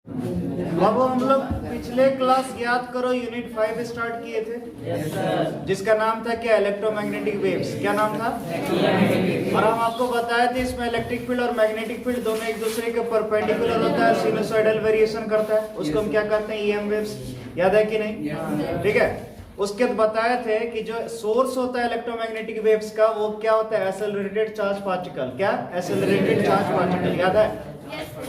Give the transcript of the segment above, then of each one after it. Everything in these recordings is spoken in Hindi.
बाबू हम लोग पिछले क्लास याद करो यूनिट 5 स्टार्ट किए थे। जिसका नाम था क्या? Electromagnetic waves. क्या नाम था? और हम आपको बताए थे इसमें इलेक्ट्रिक फील्ड और मैग्नेटिक फील्ड दोनों एक दूसरे के परपेंडिकुलर होता है, सिनुसॉइडल वेरिएशन करता है, उसको हम क्या कहते हैं? EM waves. याद है कि नहीं? ठीक है। उसके बताए थे कि जो सोर्स होता है इलेक्ट्रोमैग्नेटिक वेव्स का वो क्या होता है? Accelerated charge particle. क्या? Accelerated charge particle. याद है?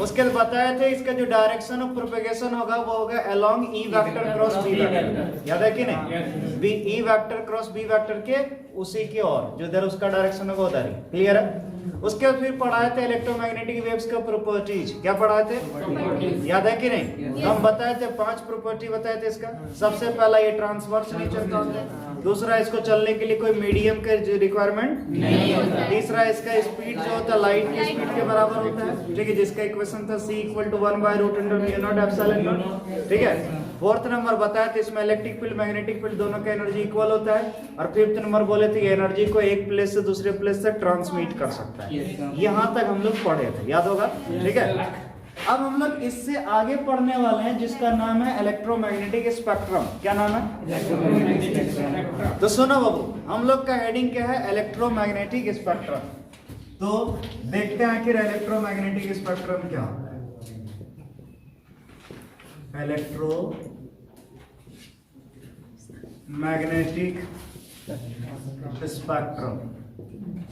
उसके बताए थे इसका जो डायरेक्शन ऑफ प्रोपेगेशन होगा वो होगा along E vector cross B vector. याद है कि नहीं? B E vector cross B vector के उसी की ओर जो इधर उसका डायरेक्शन होगा उधर ही। क्लियर है? उसके बाद फिर पढ़ाए थे इलेक्ट्रोमैग्नेटिक वेव्स का प्रॉपर्टीज। क्या पढ़ाए थे? याद है कि नहीं? हम बताए थे 5 प्रॉपर्टी बताए थे इसका। सबसे पहला ये ट्रांसवर्स नेचर का होता है। दूसरा इसको चलने के लिए कोई मीडियम का रिक्वायरमेंट नहीं होता। तीसरा इसका स्पीड जो होता है लाइट की स्पीड के बराबर होता है। ठीक है, जिसका इक्वेशन था c = 1/√μ0ε0। ठीक है। फोर्थ नंबर बताया था इसमें इलेक्ट्रिक फील्ड मैग्नेटिक फील्ड दोनों का एनर्जी इक्वल होता है। और फिफ्थ नंबर बोले थे एनर्जी को एक प्लेस से दूसरे प्लेस तक ट्रांसमिट कर सकता है। यहाँ तक हम लोग पढ़े थे, याद होगा? ठीक है। अब हम लोग इससे आगे पढ़ने वाले हैं जिसका नाम है इलेक्ट्रोमैग्नेटिक स्पेक्ट्रम। क्या नाम है? तो सुनो बाबू, हम लोग का हेडिंग क्या है? Electromagnetic spectrum. तो देखते हैं आखिर इलेक्ट्रोमैग्नेटिक स्पेक्ट्रम क्या होता है। Electromagnetic spectrum.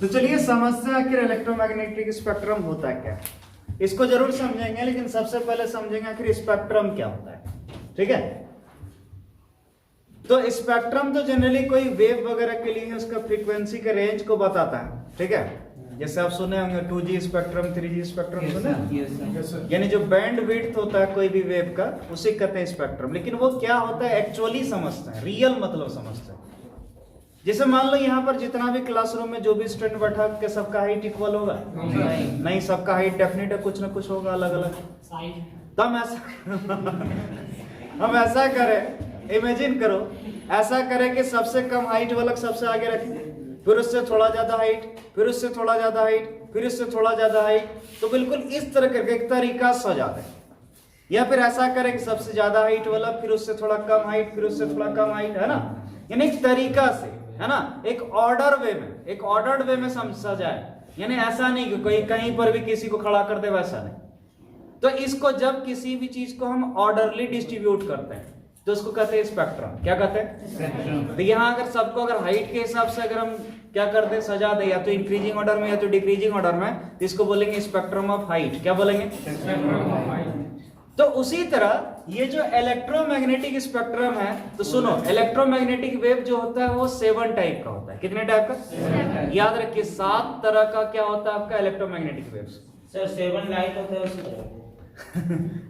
तो चलिए समझते हैं आखिर इलेक्ट्रोमैग्नेटिक स्पेक्ट्रम होता है क्या। इसको जरूर समझेंगे, लेकिन सबसे पहले समझेंगे आखिर स्पेक्ट्रम क्या होता है। ठीक है। तो स्पेक्ट्रम तो जनरली कोई वेव वगैरह के लिए उसका फ्रीक्वेंसी के रेंज को बताता है। ठीक है। जैसे आप सुने होंगे 2G स्पेक्ट्रम, 3G स्पेक्ट्रम सुने? यानी जो बैंड विड्थ होता है कोई भी वेव का उसे कहते हैं स्पेक्ट्रम। लेकिन वो क्या होता है एक्चुअली समझते हैं, रियल मतलब समझते हैं। जैसे मान लो यहाँ पर जितना भी क्लासरूम में जो भी स्टूडेंट बैठा के सबका हाइट इक्वल होगा? नहीं, सबका हाइट डेफिनेट है, कुछ ना कुछ होगा अलग अलग। तो हम ऐसा करें, इमेजिन करो, ऐसा करें कि सबसे कम हाइट वाला सबसे आगे रखें, फिर उससे थोड़ा ज्यादा हाइट, फिर उससे थोड़ा ज्यादा हाइट, फिर उससे थोड़ा ज्यादा हाइट। तो बिल्कुल इस तरह करके एक तरीका सजा दें। या फिर ऐसा करें कि सबसे ज्यादा हाइट वाला, फिर उससे थोड़ा कम हाइट, फिर उससे थोड़ा कम हाइट, है ना? यानी एक तरीका से, है ना, एक ऑर्डर वे में, एक ऑर्डर्ड वे में समझा जाए। यानी ऐसा नहीं कि कोई कहीं पर भी किसी को खड़ा कर दे, वैसा नहीं। तो इसको जब किसी भी चीज को हम ऑर्डरली डिस्ट्रीब्यूट करते हैं तो उसको कहते हैं स्पेक्ट्रम। क्या कहते हैं? तो यहाँ अगर सबको अगर हाइट के हिसाब से अगर हम क्या कर दे, सजा दे, या तो इंक्रीजिंग ऑर्डर में या तो डिक्रीजिंग ऑर्डर में, तो इसको बोलेंगे स्पेक्ट्रम ऑफ हाइट। क्या बोलेंगे? तो उसी तरह ये जो इलेक्ट्रोमैग्नेटिक स्पेक्ट्रम है, तो सुनो, इलेक्ट्रोमैग्नेटिक वेव जो होता है वो 7 टाइप का होता है। कितने टाइप का? याद रखिए 7 तरह का क्या होता है आपका इलेक्ट्रोमैग्नेटिक वेव्स। सर 7 लाइट होता है उसी तरह।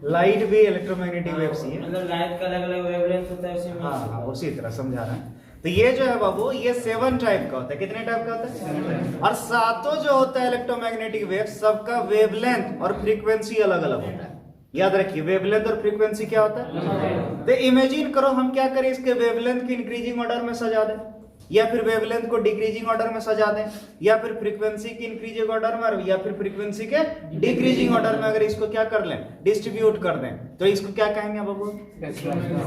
लाइट भी इलेक्ट्रोमैग्नेटिक वेव्स ही है, मतलब लाइट का अलग अलग वेवलेंथ होता है उसी में। हाँ, उसी तरह समझा रहे हैं। तो ये जो है बाबू ये 7 टाइप का होता है। कितने टाइप का होता है? और सातों जो होता है इलेक्ट्रोमैग्नेटिक वेव सबका वेवलेंथ और फ्रीक्वेंसी अलग अलग होता है। याद रखिए वेवलेंथ और फ्रीक्वेंसी क्या होता है। तो इमेजिन करो हम क्या करें, इसके वेवलेंथ की इंक्रीजिंग ऑर्डर में सजा दें, या फिर वेवलेंथ को डिक्रीजिंग ऑर्डर में सजा दें, या फिर फ्रीक्वेंसी की इंक्रीजिंग ऑर्डर में, या फिर फ्रीक्वेंसी के डिक्रीजिंग ऑर्डर में अगर इसको क्या कर लें, डिस्ट्रीब्यूट कर दें, तो इसको क्या कहेंगे बाबू?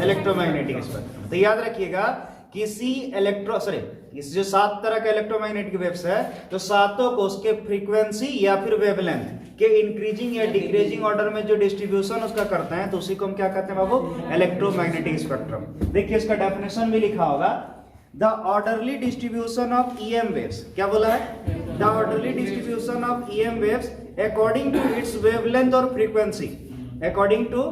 Electromagnetic spectrum. तो याद रखिएगा किसी इस जो 7 तरह के इलेक्ट्रोमैग्नेटिक वेव्स है, तो सातों को उसके फ्रीक्वेंसी या फिर वेवलेंथ के इंक्रीजिंग या डिक्रीजिंग ऑर्डर में जो डिस्ट्रीब्यूशन उसका करते हैं, तो उसी को हम क्या कहते हैं बाबू? Electromagnetic spectrum. देखिए इसका डेफिनेशन भी लिखा होगा, the orderly distribution of EM waves. क्या बोला है? The orderly distribution of EM waves according to its wavelength और frequency, according to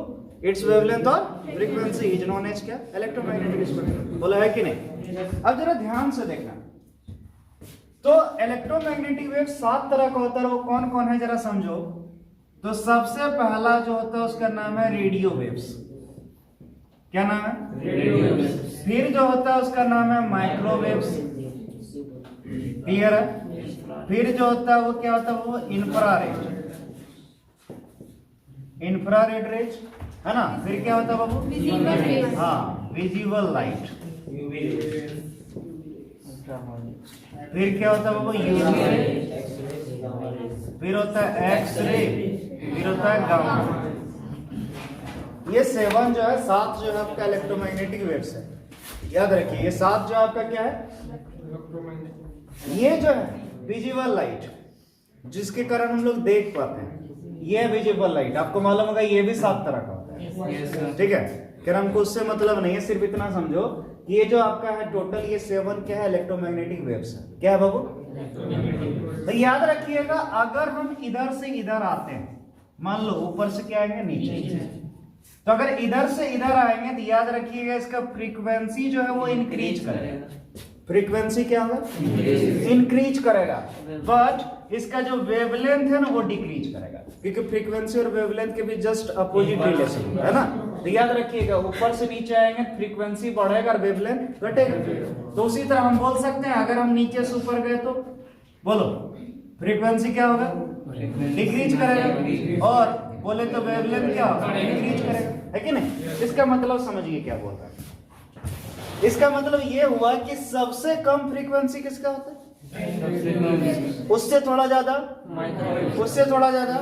its wavelength और फ्रीक्वेंसी इज नोन एज क्या? Electromagnetic spectrum. बोला है कि नहीं? अब जरा ध्यान से देखना, तो इलेक्ट्रोमैग्नेटिक वेव 7 तरह का होता है। वो कौन कौन है जरा समझो। तो सबसे पहला जो होता है उसका नाम है रेडियो वेव्स। क्या नाम है? Radio waves. फिर जो होता है उसका नाम है माइक्रोवेव्स। क्लियर है? फिर जो होता है वो क्या होता है? वो इंफ्रारेड, इंफ्रारेड रेज, है ना? फिर क्या होता है बाबू? Visible rays. हाँ, विजिबल लाइट। फिर क्या होता है बाबू? UV ray. फिर होता है एक्स रे, फिर होता है गामा। ये 7 जो है 7 जो है आपका इलेक्ट्रोमैग्नेटिक वेव्स है। याद रखिए ये 7 जो आपका क्या है, ये जो है विजिबल लाइट जिसके कारण हम लोग देख पाते हैं, ये है विजिबल लाइट। आपको मालूम होगा ये भी 7 तरह का होता है, ठीक है। फिर हमको उससे मतलब नहीं है, सिर्फ इतना समझो कि ये जो आपका है टोटल ये 7 क्या है, इलेक्ट्रोमैग्नेटिक वेव्स है। क्या है बाबू? तो याद रखिएगा अगर हम इधर से इधर आते हैं, मान लो ऊपर से क्या आएंगे नीचे, तो अगर इधर से इधर आएंगे तो याद रखिएगा इसका फ्रीक्वेंसी जो है वो इंक्रीज करेगा। फ्रीक्वेंसी क्या होगा? इंक्रीज करेगा, बट इसका जो वेवलेंथ है ना वो डिक्रीज करेगा, क्योंकि फ्रीक्वेंसी और वेवलेंथ के भी जस्ट अपोजिट रिलेशन है ना। तो याद रखिएगा ऊपर से नीचे आएंगे फ्रीक्वेंसी बढ़ेगा और वेवलेंथ घटेगा। तो उसी तरह हम बोल सकते हैं अगर हम नीचे से ऊपर गए तो बोलो फ्रीक्वेंसी क्या होगा? डिक्रीज करेगा, और बोले तो वेवलेंथ क्या होगा? डिक्रीज करेगा, है कि नहीं? इसका मतलब समझिए क्या बोल रहा है। इसका मतलब ये हुआ कि सबसे कम फ्रीक्वेंसी किसका होता है? उससे थोड़ा ज्यादा, उससे थोड़ा ज्यादा,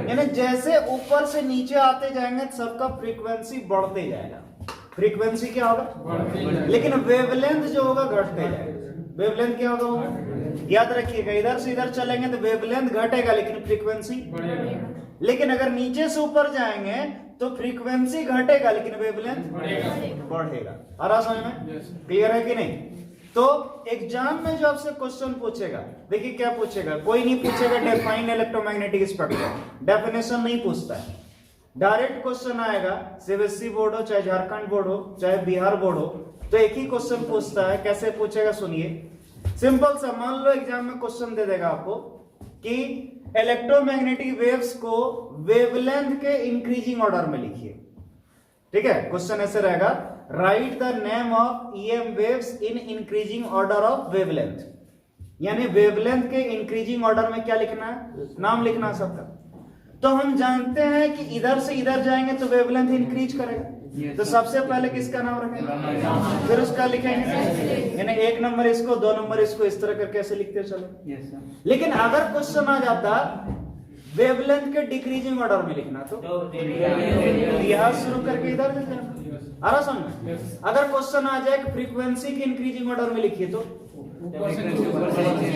यानी जैसे ऊपर से नीचे आते जाएंगे सबका फ्रीक्वेंसी बढ़ते जाएगा। फ्रीक्वेंसी क्या होगा? लेकिन वेवलेंथ जो होगा घटते जाएगा। वेवलेंथ क्या होगा? याद रखिएगा इधर से इधर चलेंगे तो वेवलेंथ घटेगा लेकिन फ्रीक्वेंसी, लेकिन अगर नीचे से ऊपर जाएंगे तो फ्रीक्वेंसी घटेगा लेकिन वेवलेंथ बढ़ेगा। आ रहा समझ में? क्लियर है कि नहीं? तो एग्जाम में जो आपसे क्वेश्चन पूछेगा, देखिए क्या पूछेगा, कोई नहीं पूछेगा डिफाइन इलेक्ट्रोमैग्नेटिक स्पेक्ट्रम, डेफिनेशन नहीं पूछता है। डायरेक्ट क्वेश्चन आएगा, सीबीएसई बोर्ड हो चाहे झारखंड बोर्ड हो चाहे बिहार बोर्ड हो, तो एक ही क्वेश्चन पूछता है। कैसे पूछेगा सुनिए, सिंपल सा, मान लो एग्जाम में क्वेश्चन दे देगा आपको कि इलेक्ट्रोमैग्नेटिक वेव्स को वेवलेंथ के इंक्रीजिंग ऑर्डर में लिखिए। ठीक है, क्वेश्चन ऐसे रहेगा, right the name of EM waves in increasing order of wavelength, यानी वेवलेंथ के इंक्रीजिंग ऑर्डर में क्या लिखना है? नाम लिखना है सबका। तो हम जानते हैं कि इधर से इधर जाएंगे तो वेवलेंथ इंक्रीज करेगा, तो सबसे पहले किसका नाम रखेंगे, फिर उसका लिखेंगे, यानी 1 नंबर इसको, 2 नंबर इसको, इस तरह करके ऐसे लिखते चले। लेकिन अगर क्वेश्चन आ जाता वेवलेंथ के डिक्रीजिंग ऑर्डर में लिखना, तो यहां शुरू करके इधर से जाना। आ रहा समझ? अगर क्वेश्चन आ जाए कि फ्रीक्वेंसी के इंक्रीजिंग ऑर्डर में लिखिए तो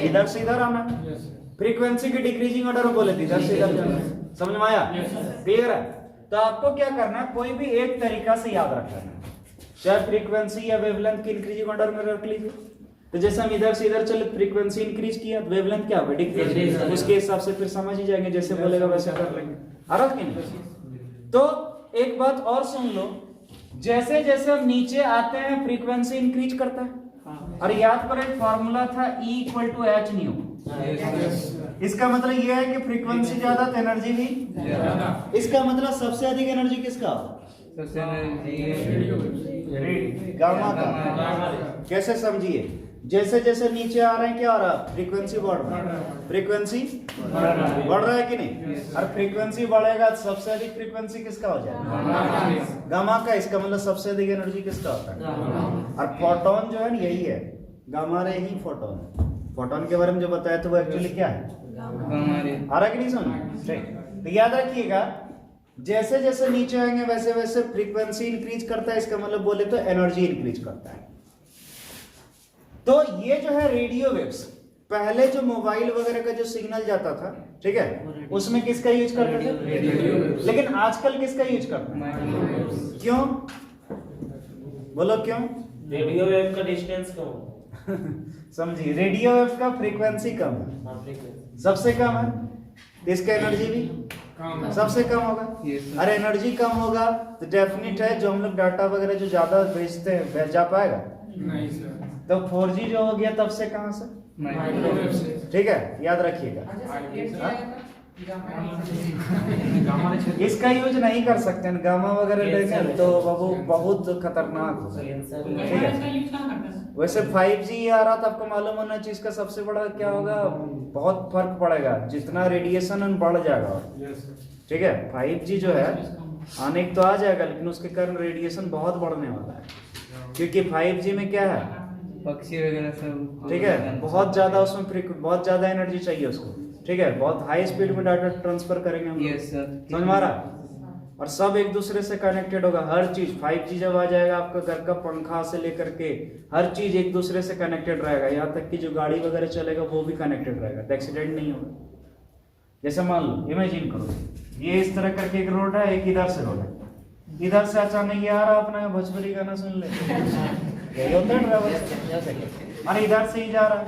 इधर से इधर आना, फ्रीक्वेंसी के डिक्रीजिंग ऑर्डर में बोले तो इधर से इधर जाना। समझ में आया? क्लियर है? तो आपको क्या करना है, कोई भी एक तरीका से याद रखना है, चाहे फ्रीक्वेंसी या वेवलेंथ के इंक्रीजिंग ऑर्डर में रख लीजिए। तो जैसे हम इधर से इधर चले, फ्रीक्वेंसी इंक्रीज किया, वेवलेंथ क्या होगा? डिक्रीज। उसके हिसाब से फिर समझ ही जाएंगे, जैसे बोलेगा वैसे कर लेंगे। आ रहा कि नहीं? तो एक बात और सुन लो, जैसे जैसे हम नीचे आते हैं फ्रीक्वेंसी इंक्रीज करता है, और याद करो एक फॉर्मूला था E = H न्यू। इसका मतलब यह है कि फ्रीक्वेंसी ज्यादा तो एनर्जी भी ज्यादा। इसका मतलब सबसे अधिक एनर्जी किसका? गामा का। कैसे समझिए, जैसे जैसे नीचे आ रहे हैं क्या हो रहा है? फ्रीक्वेंसी बढ़ रहा है, फ्रीक्वेंसी बढ़ रहा है कि नहीं? और फ्रीक्वेंसी बढ़ेगा तो सबसे अधिक फ्रीक्वेंसी किसका हो जाएगा? गामा का। इसका मतलब सबसे अधिक एनर्जी किसका होता है? और फोटोन जो है ना यही है, गामा रे ही फोटोन। फोटोन के बारे में जो बताया था वो एक्चुअली क्या है? आ रहा कि नहीं समझ? तो याद रखिएगा जैसे जैसे नीचे आएंगे वैसे वैसे फ्रीक्वेंसी इंक्रीज करता है, इसका मतलब बोले तो एनर्जी इंक्रीज करता है। तो ये जो है रेडियो वेव्स, पहले जो मोबाइल वगैरह का जो सिग्नल जाता था, ठीक है, उसमें किसका यूज करते थे? लेकिन आजकल किसका यूज करते हैं? क्यों बोलो क्यों? रेडियो वेव का डिस्टेंस कम है। समझिए, रेडियो वेव का फ्रीक्वेंसी कम है, सबसे कम है, इसका एनर्जी भी सबसे कम होगा। अरे एनर्जी कम होगा तो डेफिनेट है जो हम लोग डाटा वगैरह जो ज्यादा भेजते हैं जा पाएगा नहीं सर। तो 4G जो हो गया तब से कहां से? माइक्रोवेव से। ठीक है, याद रखिएगा। इसका यूज नहीं कर सकते हैं, गामा वगैरह लेकर तो बाबू बहुत खतरनाक होगा। ठीक है, वैसे 5G आ रहा था, आपको मालूम होना चाहिए इसका सबसे बड़ा क्या होगा, बहुत फर्क पड़ेगा, जितना रेडिएशन बढ़ जाएगा। ठीक है, 5G जो है आने तो आ जाएगा, लेकिन उसके कारण रेडिएशन बहुत बढ़ने वाला है, क्योंकि 5G में क्या है, पक्षी वगैरह सब। ठीक है, बहुत ज्यादा उसमें बहुत ज्यादा एनर्जी चाहिए उसको। ठीक है, बहुत हाई स्पीड में डाटा ट्रांसफर करेंगे हम। Yes sir. समझ में आ रहा? और सब एक दूसरे से कनेक्टेड होगा। हर चीज 5G जब आ जाएगा आपका घर का पंखा से लेकर के हर चीज एक दूसरे से कनेक्टेड रहेगा, यहाँ तक कि जो गाड़ी वगैरह चलेगा वो भी कनेक्टेड रहेगा, तो एक्सीडेंट नहीं होगा। जैसे मान लो इमेजिन करो ये इस तरह करके एक रोड है, एक इधर से रोड है, इधर से अचानक ये आ रहा अपना भोजपुरी गाना सुन ले यही होता है ड्राइवर, और इधर से ही जा रहा है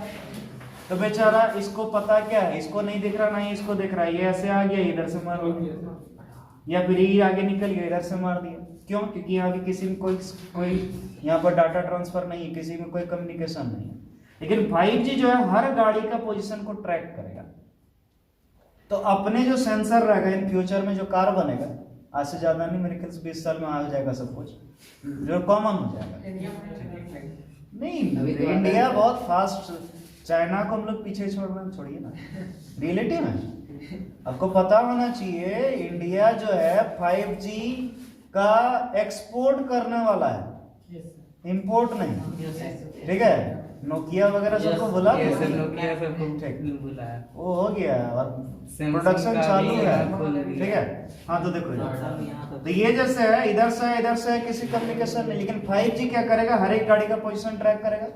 तो बेचारा इसको पता क्या है, इसको नहीं दिख रहा, नहीं इसको दिख रहा है, ये ऐसे आ गया इधर से मार दिया, या फिर ये आगे निकल गया इधर से मार दिया। क्यों? क्योंकि यहाँ भी किसी में कोई यहाँ पर डाटा ट्रांसफर नहीं है, किसी में कोई कम्युनिकेशन नहीं है। लेकिन 5G जो है हर गाड़ी का पोजीशन को ट्रैक करेगा। तो अपने जो सेंसर रहेगा इन फ्यूचर में जो कार बनेगा, आज से ज्यादा नहीं, मेरे ख्याल से 20 साल में आ जाएगा सब कुछ, जो कॉमन हो जाएगा। नहीं इंडिया बहुत फास्ट, चाइना को हम लोग पीछे छोड़िए ना, रिलेटिव है। आपको पता होना चाहिए इंडिया जो है 5G का एक्सपोर्ट करने वाला है, इंपोर्ट नहीं। ठीक है, नोकिया वगैरह सबको बुला नोकिया सबको बुला वो हो गया और प्रोडक्शन चालू है। ठीक है, हाँ तो देखो तो ये जैसे है इधर से है किसी कम्युनिकेशन नहीं, लेकिन 5G क्या करेगा, हर एक गाड़ी का पोजीशन ट्रैक करेगा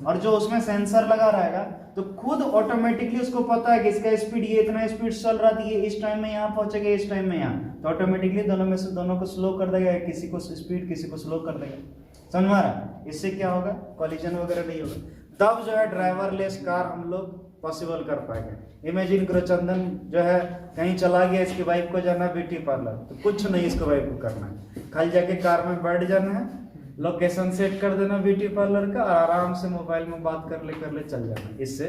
और जो उसमें सेंसर लगा रहेगा तो खुद ऑटोमेटिकली उसको पता है कि इसका स्पीड ये इतना स्पीड चल रहा था, ये इस टाइम में यहाँ पहुंचेगा, इस टाइम में यहाँ, तो ऑटोमेटिकली दोनों में से दोनों को स्लो कर देगा, किसी को स्पीड किसी को स्लो कर देगा। समझ में आ रहा? इससे क्या होगा, कॉलिजन वगैरह नहीं होगा। तब जो है ड्राइवरलेस कार हम लोग पॉसिबल कर पाएंगे। इमेजिन करो चंदन जो है कहीं चला गया, इसकी वाइफ को जाना ब्यूटी पार्लर, तो कुछ नहीं इसको वाइफ को करना है, खाली जाके कार में बैठ जाना है, लोकेशन सेट कर देना ब्यूटी पार्लर का और आराम से मोबाइल में बात कर ले चल जाना, इससे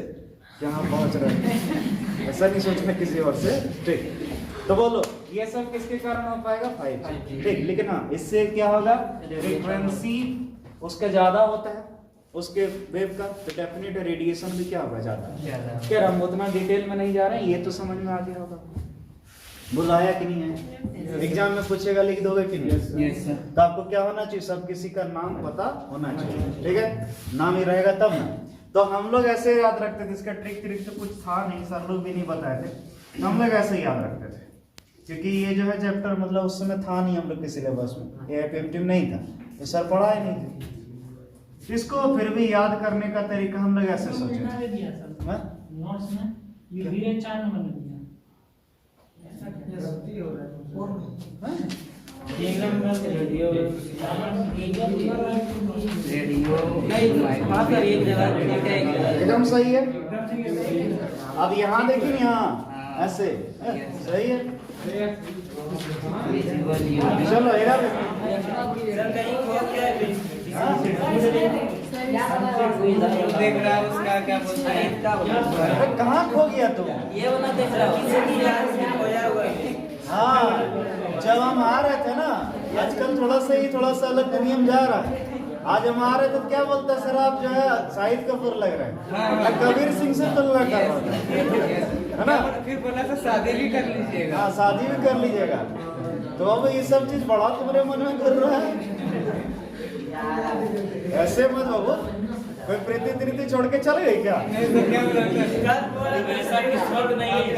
जहाँ पहुंच रहे हैं ऐसा नहीं सोचना किसी और से। ठीक, तो बोलो ये सब किसके कारण हो पाएगा, 5G। ठीक, लेकिन हाँ इससे क्या होगा, फ्रीक्वेंसी उसका ज्यादा होता है उसके वेव का, तो डेफिनेट रेडिएशन भी क्या होगा, ज्यादा। क्या हम उतना डिटेल में नहीं जा रहे हैं, ये तो समझ में आ गया होगा। बुलाया कि नहीं है, एग्जाम में पूछेगा लिख दोगे कि नहीं? तो आपको क्या होना चाहिए, सब किसी का नाम पता होना चाहिए। ठीक है, नाम ही रहेगा तब ना। तो हम लोग ऐसे याद रखते थे, इसका ट्रिक तो कुछ था नहीं, सर लोग भी नहीं बताए थे, हम लोग ऐसे याद रखते थे क्योंकि ये जो है चैप्टर मतलब उस समय था नहीं हम लोग के सिलेबस में, एएफएमटी नहीं था, तो सर पढ़ाए नहीं थे। इसको फिर भी याद करने का तरीका हम लोग ऐसे सोचे नोट्स में ये वीडियो 4 नंबर में दिया, ऐसा गलती हो रहा है। रेडियो एकदम सही है। अब यहाँ देखिए, यहाँ ऐसे सही है। चलो देख रहा है उसका क्या बोलता है, कहाँ खो गया तुम? ये वाला देख रहा हूँ। हाँ, जब हम आ रहे थे ना, आजकल थोड़ा सा अलग दुनिया में जा रहा है। आज हम आ रहे थे तो क्या बोलता है, सर आप जो है शाहिद कपूर लग रहे हैं, कबीर सिंह से तुलना कर रहे है ना। फिर बोला था शादी भी कर लीजिएगा। हाँ, शादी भी कर लीजिएगा। तो अब ये सब चीज बड़ा तुम्हारे मन में कर रहा है, ऐसे मत बाबू। कोई प्रीति छोड़ के चले गए क्या?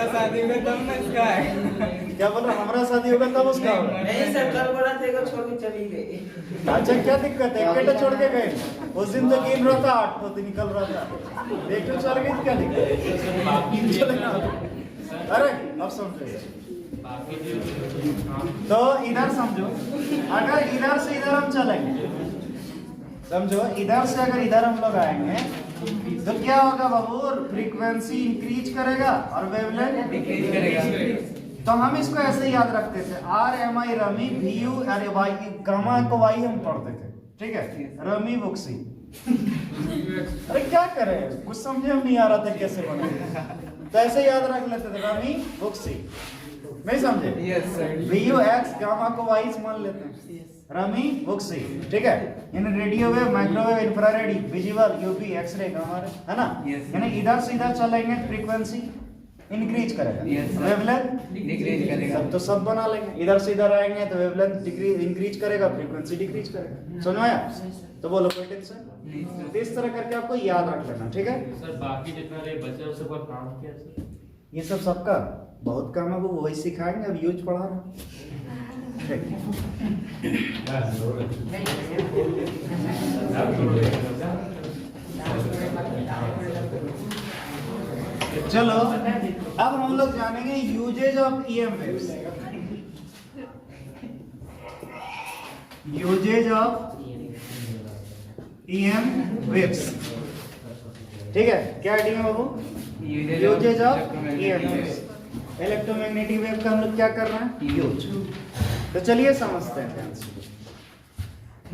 शादी में तब ना इसका है, क्या बोल रहा, हमारा शादी होगा तब उसका होगा। नहीं सर, कल बोला था छोड़ के चली गई। अच्छा, क्या दिक्कत है, एक बेटा छोड़ के गए, उस दिन तो गिन रहा था 8 तो निकल रहा था, एक तो चल गई, क्या दिक्कत है? अरे अब समझो, तो इधर समझो, अगर इधर से इधर हम चलेंगे, समझो इधर से अगर इधर हम लोग आएंगे तो क्या होगा बाबू, फ्रीक्वेंसी इंक्रीज करेगा और वेवलेंथ डिक्रीज करेगा। तो हम इसको ऐसे याद रखते थे, RMI रमी VU, अरे वाई गामा को वाई हम पढ़ते थे। ठीक है, रमी बुक्सी। अरे क्या करें, कुछ समझे हम नहीं आ रहा था कैसे बने, तो ऐसे याद रख लेते थे, रमी बुक्सी। नहीं समझे? Yes sir. VU X gamma को वाई मान लेते हैं, रमी बुक्सी। ठीक है, यानी radio wave, microwave, infrared, visible, UV, X ray, gamma ray, है ना। यानी इधर से इधर चलेंगे फ्रीक्वेंसी इंक्रीज करेगा, वेवलेंथ डिक्रीज करेगा। सब तो सब बना लेंगे। इधर से इधर आएंगे तो वेवलेंथ डिक्रीज इंक्रीज करेगा, फ्रीक्वेंसी डिक्रीज करेगा। समझ में आया? तो बोलो कोई टेंशन? इस तरह करके आपको याद रख लेना। ठीक है सर, बाकी जितना रे बचे उसके ऊपर काम किया सर, ये सब सबका बहुत काम है, वो वही सिखाएंगे, अब यूज पढ़ा रहा। चलो अब हम लोग जानेंगे uses of EM waves. Uses of EM waves, ठीक है। क्या आइडिया बाबू? Uses of EM waves, electromagnetic wave का हम लोग क्या कर रहे हैं? यूज। तो चलिए समझते हैं ध्यान से।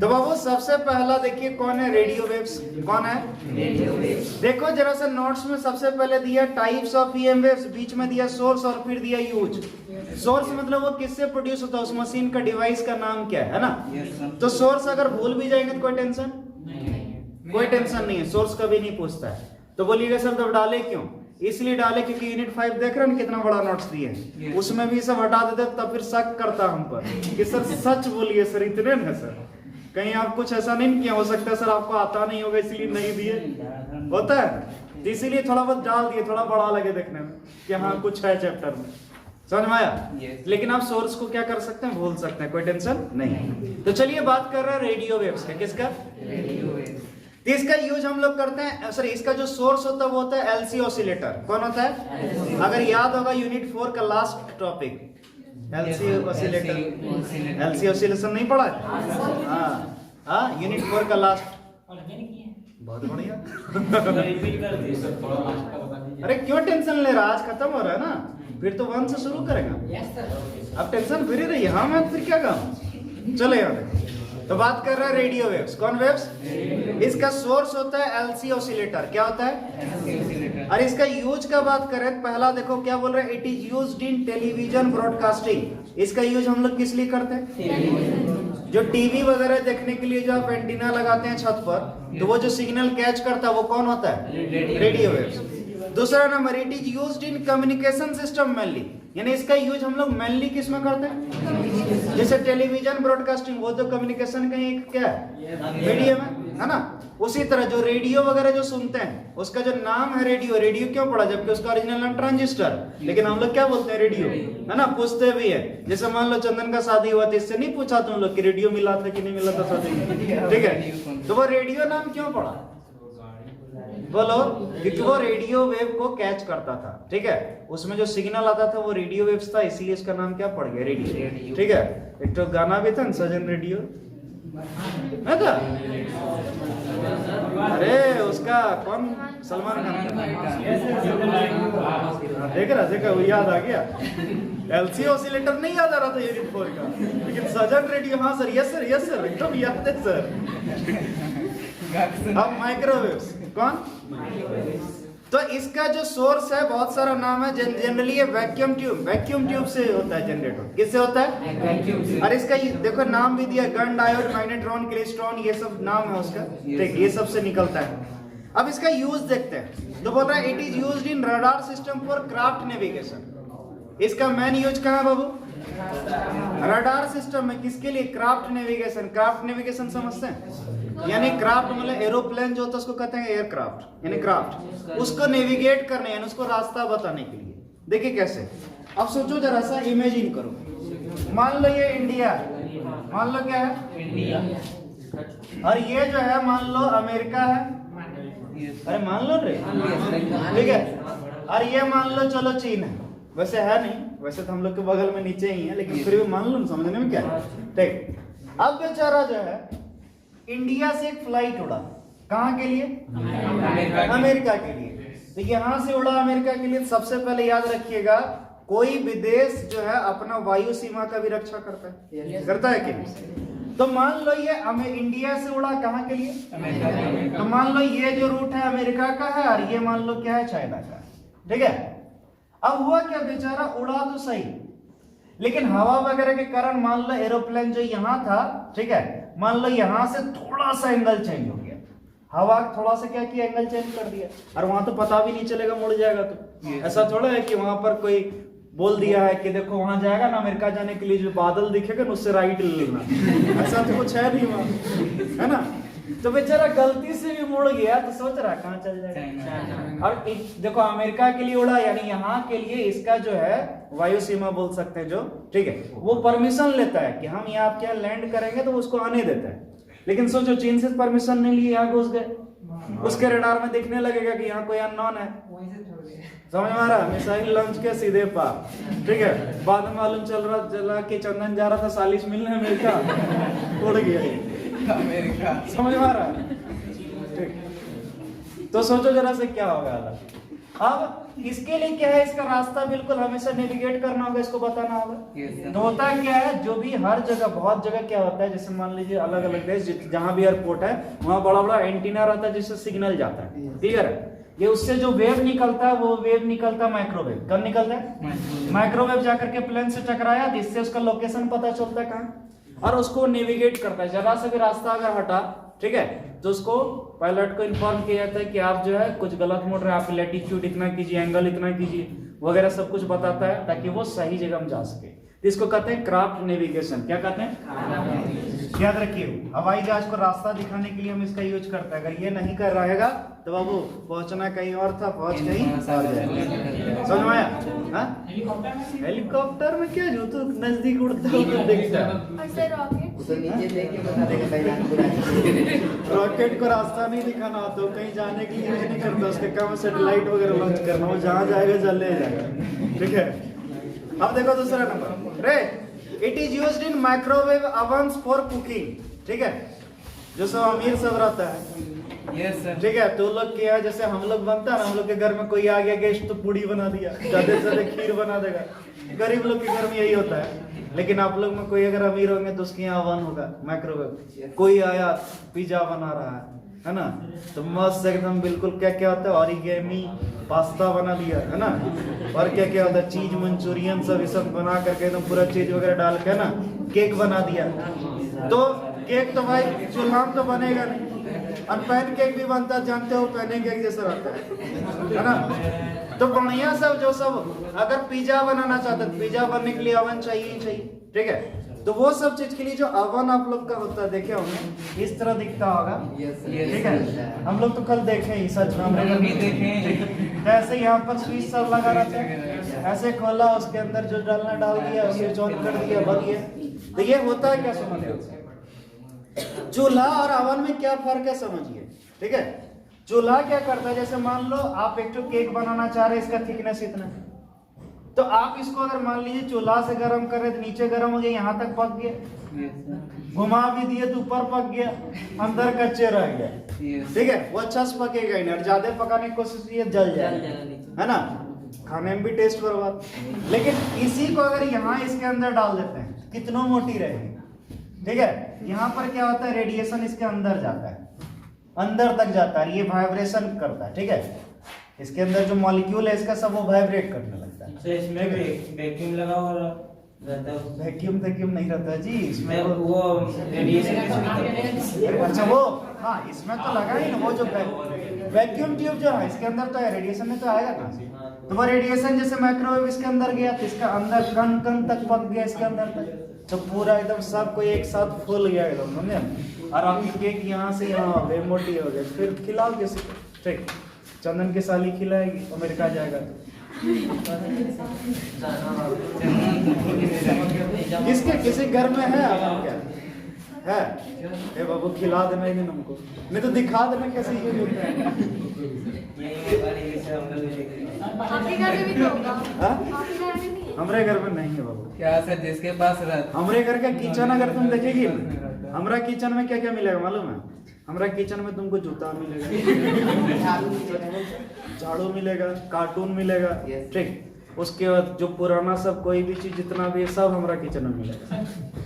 तो बाबू सबसे पहला देखिए कौन है? Radio waves. कौन है? Radio waves. देखो जरा सा नोट्स में सबसे पहले दिया टाइप्स ऑफ ईएम वेव्स, बीच में दिया सोर्स और फिर दिया यूज। सोर्स मतलब वो किससे प्रोड्यूस होता है, उस मशीन का डिवाइस का नाम क्या है ना। तो सोर्स अगर भूल भी जाएंगे तो कोई टेंशन कोई टेंशन नहीं है, सोर्स कभी नहीं पूछता है। तो बोलिएगा सर तब डाले क्यों? इसलिए डाले क्योंकि यूनिट 5 देख रहे हैं कितना बड़ा नोट्स दिए हैं, उसमें भी सब हटा देते तब फिर शक करता हम पर कि सर सच बोलिए सर, इतने ना सर, कहीं आप कुछ ऐसा नहीं किया, हो सकता है सर आपको आता नहीं होगा इसलिए नहीं दिए, होता है। तो इसीलिए थोड़ा बहुत डाल दिए, थोड़ा बड़ा लगे देखने में कि हाँ कुछ है चैप्टर में, समझ में आया। लेकिन आप सोर्स को क्या कर सकते हैं, भूल सकते हैं, कोई टेंशन नहीं। तो चलिए बात कर रहे हैं रेडियो वेव्स का। किसका? Radio waves. तो इसका यूज हम लोग करते हैं, सर इसका जो सोर्स होता है वो होता है एलसी ऑसिलेटर। कौन होता है? अगर याद होगा यूनिट 4 का last topic LC oscillator, LC oscillation नहीं पढ़ा है? हाँ यूनिट 4 का लास्ट। बहुत बढ़िया। रिपीट कर दिए सर, थोड़ा लास्ट का बता दीजिए। अरे क्यों टेंशन ले रहा, आज खत्म हो रहा है ना, फिर तो 1 से शुरू करेगा। अब टेंशन फ्री रहिए। हाँ मैं फिर क्या काम। चलो यार तो बात कर रहे हैं रेडियो वेव्स। कौन वेव्स? इसका सोर्स होता है एलसी ऑसिलेटर। क्या होता है? और इसका यूज का बात करें, पहला देखो क्या बोल रहे हैं, it is used in television broadcasting. इसका यूज हम लोग किस लिए करते हैं? जो टीवी वगैरह देखने के लिए जो आप एंटीना लगाते हैं छत पर, तो वो जो सिग्नल कैच करता है वो कौन होता है? Radio waves. दूसरा number, it is used in communication system mainly, यानी इसका यूज हम लोग मेनली किस में करते हैं? जैसे टेलीविजन ब्रॉडकास्टिंग, वो तो कम्युनिकेशन का एक क्या है, मीडियम है ना। उसी तरह जो रेडियो वगैरह जो सुनते हैं उसका जो नाम है रेडियो, रेडियो क्यों पड़ा, जबकि उसका ओरिजिनल नाम ट्रांजिस्टर, लेकिन हम लोग क्या बोलते हैं? रेडियो, है ना। पूछते भी है, जैसे मान लो चंदन का शादी हुआ था, इससे नहीं पूछा तुम लोग कि रेडियो मिला था कि नहीं मिला था शादी में, ठीक है। तो वो रेडियो नाम क्यों पड़ा? बोलो, क्योंकि वो रेडियो वेव को कैच करता था, ठीक है। उसमें जो सिग्नल आता था वो रेडियो वेव्स था, इसीलिए इसका नाम क्या पड़ गया? रेडियो, ठीक है। एक तो गाना भी था ना, सजन रेडियो है था। अरे उसका कौन, सलमान खान का। देखा वो याद आ गया। एलसी ऑसिलेटर नहीं याद आ रहा था यूनिट 4 का, लेकिन सजन रेडियो, हाँ sir, yes sir, yes sir, एकदम याद है सर। अब माइक्रोवेव्स। कौन? तो इसका जो सोर्स है बहुत सारा नाम है, जनरली ये वैक्यूम ट्यूब से होता है जनरेटर। किससे होता है? और इसका देखो नाम भी दिया, गन, डायोड, मैग्नेट्रॉन, क्लेस्ट्रॉन, ये सब नाम है उसका, ठीक, ये सब से निकलता है। अब इसका यूज देखते हैं। तो बोल रहा है it is used in radar system for craft navigation. इसका मेन यूज कहाँ है बाबू? रडार सिस्टम में। किसके लिए? Craft navigation. क्राफ्ट नेविगेशन समझते हैं? यानी क्राफ्ट मतलब एरोप्लेन जो होता है उसको कहते हैं एयरक्राफ्ट, यानी क्राफ्ट, उसको नेविगेट करने यानी उसको रास्ता बताने के लिए। देखिए कैसे, अब सोचो जरा सा, इमेजिन करो, मान लो ये इंडिया, मान लो क्या है? इंडिया। और ये जो है मान लो अमेरिका है, अरे मान लो रे, ठीक है। और ये मान लो चलो चीन है, वैसे है नहीं, वैसे तो हम लोग के बगल में नीचे ही है, लेकिन फिर भी मान लो, समझने में क्या है, ठीक। अब बेचारा जो है इंडिया से एक फ्लाइट उड़ा, कहाँ के लिए? अमेरिका के लिए। तो यहां से उड़ा अमेरिका के लिए। सबसे पहले याद रखिएगा, कोई विदेश जो है अपना वायु सीमा का भी रक्षा करता है, करता है कि नहीं? तो मान लो ये इंडिया से उड़ा कहाँ के लिए? अमेरिका। तो मान लो ये जो रूट है अमेरिका का है, और ये मान लो क्या है? चाइना का, ठीक है। अब हुआ क्या, बेचारा उड़ा तो सही, लेकिन हवा वगैरह के कारण मान लो एरोप्लेन जो यहां था, ठीक है, मान लो यहां से थोड़ा सा एंगल चेंज हो गया, हवा थोड़ा सा क्या किया, एंगल चेंज कर दिया, और वहां तो पता भी नहीं चलेगा, मुड़ जाएगा। तो ऐसा थोड़ा है कि वहां पर कोई बोल दिया है कि देखो वहां जाएगा ना अमेरिका जाने के लिए, जो बादल दिखेगा ना उससे राइट ले लेना, ऐसा तो कुछ है नहीं वहां, है ना। तो बेचारा गलती से भी मुड़ गया तो सोच रहा कहाँ चल जाएगा। और देखो अमेरिका के लिए उड़ा, यानी यहाँ के लिए इसका जो है वायु सीमा बोल सकते हैं जो, ठीक है, वो परमिशन लेता है कि हम यहाँ आपके यहाँ लैंड करेंगे तो उसको आने देता है। लेकिन सोचो चीन से परमिशन नहीं लिए, यहाँ घुस गए, उसके रडार में दिखने लगेगा कि यहाँ कोई अननोन है, समझ में आ रहा, मिसाइल लॉन्च के सीधे पार, ठीक है। बाद में मालूम चला कि चंदन जा रहा था सालिश मिलने अमेरिका, उड़ गया अमेरिका, समझ में आ रहा है, ठीक। तो सोचो जरा से क्या होगा हालत। अब इसके लिए क्या है, इसका रास्ता बिल्कुल हमेशा नेविगेट करना होगा, इसको बताना होगा। तो होता क्या है, जो भी हर जगह, बहुत जगह क्या होता है, जैसे मान लीजिए अलग अलग देश जहां भी एयरपोर्ट है वहां बड़ा बड़ा एंटीना रहता है जिससे सिग्नल जाता है, क्लियर है। ये उससे जो वेव निकलता है वो वेव निकलता है माइक्रोवेव। कब निकलता है? माइक्रोवेव जाकर के प्लेन से टकराया, जिससे उसका लोकेशन पता चलता है कहाँ, और उसको नेविगेट करता है। जरा से भी रास्ता अगर हटा, ठीक है, तो उसको पायलट को इन्फॉर्म किया जाता है कि आप जो है कुछ गलत मोड़ रहे हैं, आप लैटिट्यूड इतना कीजिए, एंगल इतना कीजिए वगैरह, सब कुछ बताता है ताकि वो सही जगह में जा सके। इसको कहते हैं क्राफ्ट नेविगेशन। क्या कहते हैं? याद रखिए, हवाई जहाज को रास्ता दिखाने के लिए हम इसका यूज करते हैं। अगर ये नहीं कर रहेगा तो बाबू पहुंचना कहीं और था, पहुंच कहीं और जाएगा। समझ में आया? हाँ? हेलीकॉप्टर में क्या, जो तो नजदीक उड़ता है देखता है, रॉकेट को रास्ता नहीं दिखाना तो कहीं जाने के लिए यूज नहीं करता, उसके काम सैटेलाइट वगैरह लॉन्च करना, वो जहाँ जाएगा चले जाएगा, ठीक है। अब देखो दूसरा नंबर, रे it is used in microwave ovens for cooking, ठीक है, जो सब अमीर सब रहता है, यस सर, ठीक है। तो लोग क्या है, जैसे हम लोग बनता है ना, हम लोग के घर में कोई आ गया गेस्ट तो पूड़ी बना दिया, ज्यादा से ज्यादा खीर बना देगा, गरीब लोग के घर में यही होता है। लेकिन आप लोग में कोई अगर अमीर होंगे तो उसके यहाँ ओवन होगा, माइक्रोवेव। कोई आया पिज्जा बना रहा है ना, तो मस्त एकदम बिल्कुल क्या क्या होता है, ऑरिगेमी पास्ता बना दिया है ना, और क्या क्या होता है, चीज मंचूरियन सब ये सब बना करके एकदम पूरा चीज वगैरह डाल के ना केक बना दिया। तो केक तो भाई चूल्हा में तो बनेगा नहीं, और पैन केक भी बनता है, जानते हो पैन केक जैसा रहता है ना। तो बढ़िया सब जो सब अगर पिज्जा बनाना चाहते हैं, पिज्जा बनने के लिए ओवन चाहिए ही चाहिए, ठीक है। तो वो सब चीज के लिए जो ओवन आप लोग का होता है, देखे होंगे इस तरह दिखता होगा, ठीक है। हम लोग तो कल देखे ही, सच में हमने कभी देखे। ऐसे यहाँ पर स्विच सब लगा रहता है, ऐसे खोला, उसके अंदर जो डालना डाल दिया, स्विच ऑन कर दिया, बन गया। तो ये होता है क्या, समझिए चूल्हा और ओवन में क्या फर्क है समझिए, ठीक है। चूल्हा क्या करता है, जैसे मान लो आप एक तो केक बनाना चाह रहे हैं, इसका थिकनेस इतना, तो आप इसको अगर मान लीजिए चूल्हा से गर्म कर रहे तो नीचे गर्म हो गया, यहाँ तक पक गया, घुमा भी दिए तो ऊपर पक गया, अंदर कच्चे रह गया, ठीक है। वो अच्छा से पकेगा ही नहीं, और ज्यादा पकाने की कोशिश की जल जाएगा, है ना, खाने में भी टेस्ट बर्बाद। लेकिन इसी को अगर यहाँ इसके अंदर डाल देते हैं, कितना मोटी रहेगी, ठीक है। यहाँ पर क्या होता है, रेडिएशन इसके अंदर जाता है, अंदर तक जाता है, ये वाइब्रेशन करता है, ठीक है। इसके अंदर जो मॉलिक्यूल है इसका सब वो वाइब्रेट करने लगता है। तो इसमें वैक्यूम लगा हुआ रहता है? वैक्यूम नहीं रहता है जी, इसमें वो रेडिएशन। अच्छा वो, हाँ इसमें तो लगा ही ना, वो जो वैक्यूम ट्यूब जो है इसके अंदर तो है, रेडिएशन में तो आएगा कहाँ से। तो वो रेडिएशन जैसे माइक्रोवेव इसके अंदर गया तो इसका अंदर कण कण तक पक गया, इसके अंदर तक, तो पूरा एकदम सब कोई एक साथ फूल गया एकदम, समझे। और आपकी केक यहाँ से यहाँ मोटी हो गई, फिर खिलाओ किसी को, ठीक। चंदन की साली खिलाएगी, अमेरिका जाएगा किसके किसी घर में है आप क्या है? ए बाबू खिला देना ही हमको, नहीं तो दिखा देना कैसे यूज होता है। आपके घर में भी तो होगा। हाँ? आपके घर में नहीं है? हमारे घर में नहीं है बाबू। क्या सर, जिसके पास रहता, हमारे घर का किचन अगर तुम देखेगी, हमारा किचन में क्या क्या मिलेगा मालूम है? हमारा किचन में तुमको जूता मिलेगा, झाड़ू मिलेगा, कार्टून मिलेगा, ठीक। उसके बाद जो पुराना सब कोई भी चीज जितना भी है सब हमारा किचन में मिलेगा।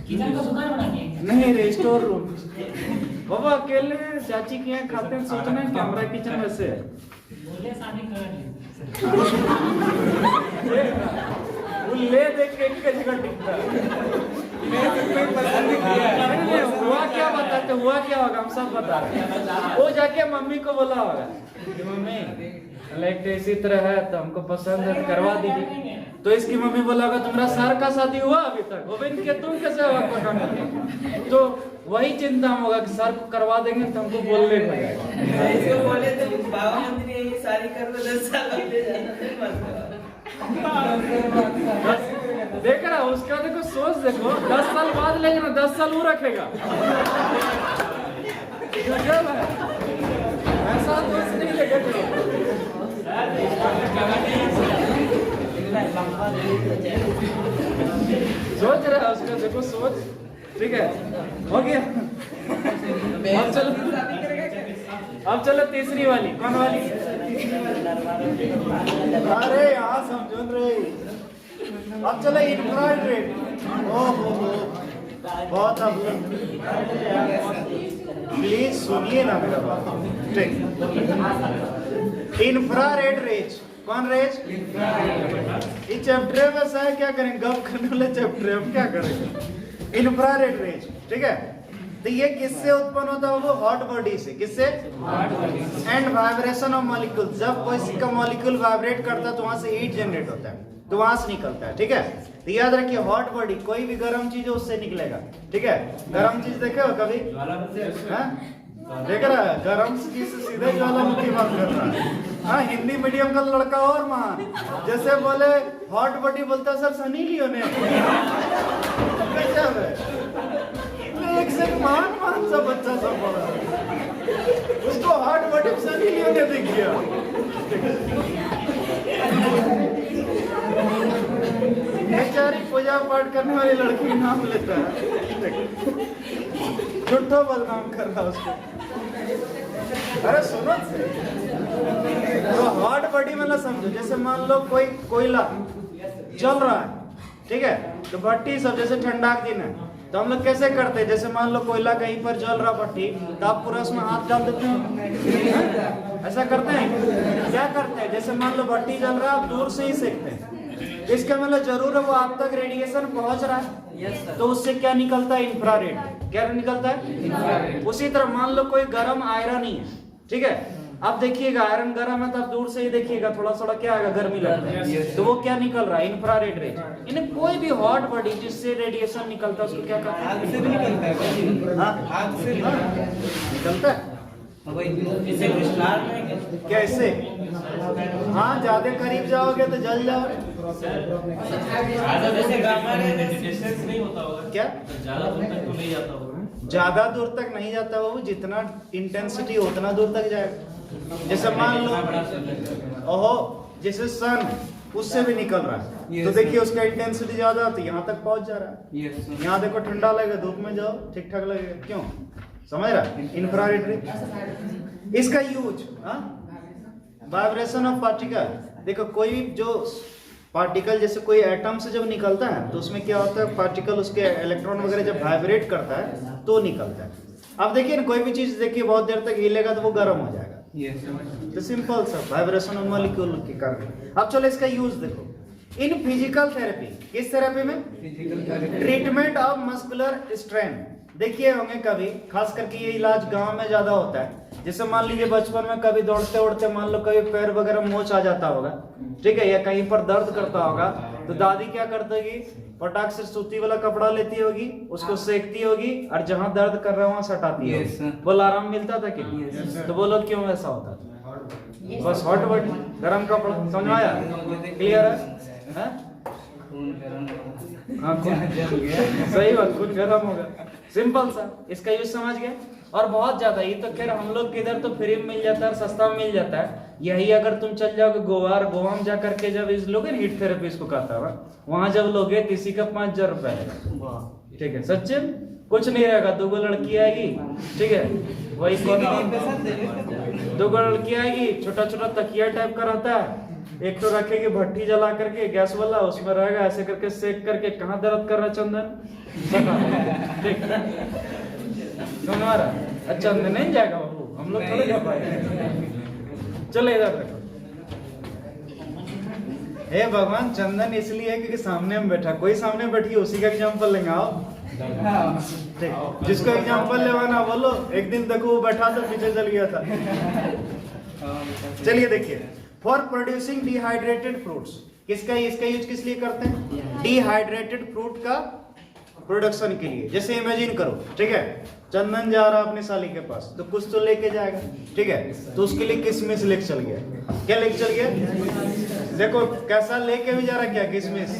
किचन का दुकान बना के नहीं रे, स्टोर रूम। बाबा अकेले चाची के यहाँ खाते हैं, सोचना है कि हमारा किचन वैसे है। बोले शादी कर ली। वो ले देख के एक जगह टिकता है। हुआ क्या बताते, हुआ क्या होगा हम सब बता रहे हैं। वो जाके मम्मी को बोला होगा कि मम्मी इलेक्ट इसी तरह है तो हमको पसंद है तो करवा दीजिए। तो इसकी मम्मी बोला होगा तुम्हारा सर का शादी हुआ अभी तक हो भी नहीं किया, तुम कैसे हवा पकाने? तो वही चिंता होगा कि सर को करवा देंगे तो हमको बोलने को जाएगा। इसको बोले तो बाबा मंदिर ये शादी कर दो 10 साल ले जाना। देख रहा उसका देखो सोच देखो 10 साल बाद लेंगे ना 10 साल वो रखेगा। गजब है, ऐसा दोस्त नहीं लगेगा। सोच रहा है उसका देखो सोच, ठीक है हो गया। अब चलो तीसरी वाली, कौन वाली? अरे यहाँ समझो रे। अब चलो इंफ्रारेड। ओहो बहुत अब प्लीज सुनिए ना मेरा बात, ठीक। इंफ्रारेड रेज, कौन रेज? ये चैप्टर में है, क्या करेंगे गप करने वाले चैप्टर हम क्या करेंगे? इंफ्रारेड रेज, ठीक है। तो ये किससे उत्पन्न होता है? वो हॉट बॉडी से। किससे? एंड वाइब्रेशन ऑफ मॉलिक्यूल, जब कोई का मॉलिक्यूल वाइब्रेट करता है तो वहां से हीट जनरेट होता है, तो वहां से निकलता है, ठीक है। तो याद रखिए हॉट बॉडी, कोई भी गर्म चीज है उससे निकलेगा, ठीक है। गर्म चीज देखे हो कभी? देख रहा है गर्म चीज से सीधे ज्वालामुखी बात कर रहा है। हाँ, हिंदी मीडियम का लड़का और महान, जैसे बोले हॉट बॉडी बोलता सर सनी लियोने। एक से महान सा बच्चा सब बोला, उसको हॉट बॉडी सनी लियोने दिख गया। बेचारी पूजा पाठ करने वाली लड़की नाम लेता है, झूठो बदनाम कर रहा उसको। अरे सुनो, तो हॉट बॉडी मतलब समझो, जैसे मान लो कोई कोयला जल रहा है, ठीक है। तो भट्टी सब जैसे ठंडा के दिन है तो हम लोग कैसे करते हैं? जैसे मान लो कोयला कहीं पर जल रहा भट्टी, तो आप पूरा उसमें हाथ डाल देते हैं, ऐसा करते हैं? क्या करते हैं? जैसे मान लो भट्टी जल रहा है, आप दूर से ही सेकते हैं, इसका मतलब जरूर है वो आप तक रेडिएशन पहुंच रहा है, तो उससे क्या निकलता है? इंफ्रारेड। क्या निकलता है? उसी तरह मान लो कोई गर्म आयरन ही है, ठीक है। आप देखिएगा आयरन गर्म है तो आप दूर से ही देखिएगा थोड़ा थोड़ा क्या आएगा? गर्मी लगता है, तो वो क्या निकल रहा है? Infrared rays. इन्हें कोई भी हॉट बॉडी जिससे रेडिएशन निकलता है उसको क्या कहते हैं? आग से भी निकलता है। हाँ, आग से निकलता है। इसे क्रिस्टल में क्या इससे? हाँ, ज्यादा करीब जाओगे तो जल जाओ। जैसे गामा रेडिएशन नहीं होता होगा क्या? ज्यादा दूर तक तो नहीं जाता होगा। ज्यादा दूर तक नहीं जाता वो, जितना इंटेंसिटी उतना दूर तक जाएगा। जैसे मान लो ओहो, जैसे सन उससे भी निकल रहा है, तो देखिए उसका इंटेंसिटी ज्यादा तो यहाँ तक पहुंच जा रहा है। यहाँ देखो ठंडा लगेगा, धूप में जाओ ठीक ठाक लगेगा। क्यों? समझ रहा? Infrared rays. इसका यूज वाइब्रेशन ऑफ पार्टिकल। देखो कोई जो पार्टिकल जैसे कोई एटम से जब निकलता है तो उसमें क्या होता है? पार्टिकल उसके इलेक्ट्रॉन वगैरह जब वाइब्रेट करता है तो निकलता है। अब देखिए ना, कोई भी चीज देखिए बहुत देर तक हिलेगा तो वो गर्म हो जाएगा। तो सिंपल सा वाइब्रेशन ऑफ मॉलिक्यूल के कारण। अब चलो इसका यूज देखो इन फिजिकल थेरेपी। किस थेरेपी में? Treatment of muscular strain. देखिए होंगे कभी, खास करके ये इलाज गांव में ज्यादा होता है। जैसे मान लीजिए बचपन में कभी दौड़ते उड़ते मान लो कभी पैर वगैरह मोच आ जाता होगा, ठीक है, या कहीं पर दर्द करता होगा, तो दादी क्या करती, पटाख से सूती वाला कपड़ा लेती होगी, उसको सेकती होगी और जहां दर्द कर रहा है वहां सटाती होगी। बोल आराम मिलता था कि नहीं? तो बोलो क्यों ऐसा होता था? बस हॉट बॉडी, गर्म कपड़ा। समझ में आया? क्लियर है? सही बात, खून गर्म होगा। सिंपल सा, इसका यूज समझ गए। और बहुत ज्यादा, ये तो खैर हम लोग के इधर तो फ्री में मिल जाता है, सस्ता में मिल जाता है। यही अगर तुम चल जाओगे गोवा में जा करके जब इस लोगे हीट थेरेपी इसको कहता है, वहां जब लोगे किसी का 5000 रुपए है, ठीक है, सच्चे कुछ नहीं रहेगा। 2 लड़की आएगी, ठीक है, वही 2 लड़की आएगी, छोटा छोटा तकिया टाइप का रहता है, एक तो रखेगी भट्टी जला करके गैस वाला, उसमें रहेगा ऐसे करके सेक करके। कहाँ दर्द कर रहा चंदन? ठीक, समझ आ रहा? चंदन नहीं जाएगा बाबू, हम लोग थोड़े जा पाएंगे। चलो इधर देखो, हे भगवान, चंदन इसलिए है क्योंकि सामने में बैठा, कोई सामने बैठी उसी का एग्जाम्पल लेंगे। आओ ठीक, जिसको एग्जाम्पल लेवाना बोलो। एक दिन देखो वो बैठा तो पीछे चल गया था। चलिए देखिए, फॉर प्रोड्यूसिंग डिहाइड्रेटेड फ्रूट्स। किसका इसका यूज किस लिए करते हैं? डिहाइड्रेटेड फ्रूट का प्रोडक्शन के लिए। जैसे इमेजिन करो, ठीक है, चंदन जा रहा अपने साली के पास, तो कुछ तो लेके जाएगा, ठीक है, तो उसके लिए किशमिश लेके चल गया। क्या लेके चल गया? देखो कैसा लेके भी जा रहा, क्या किशमिश,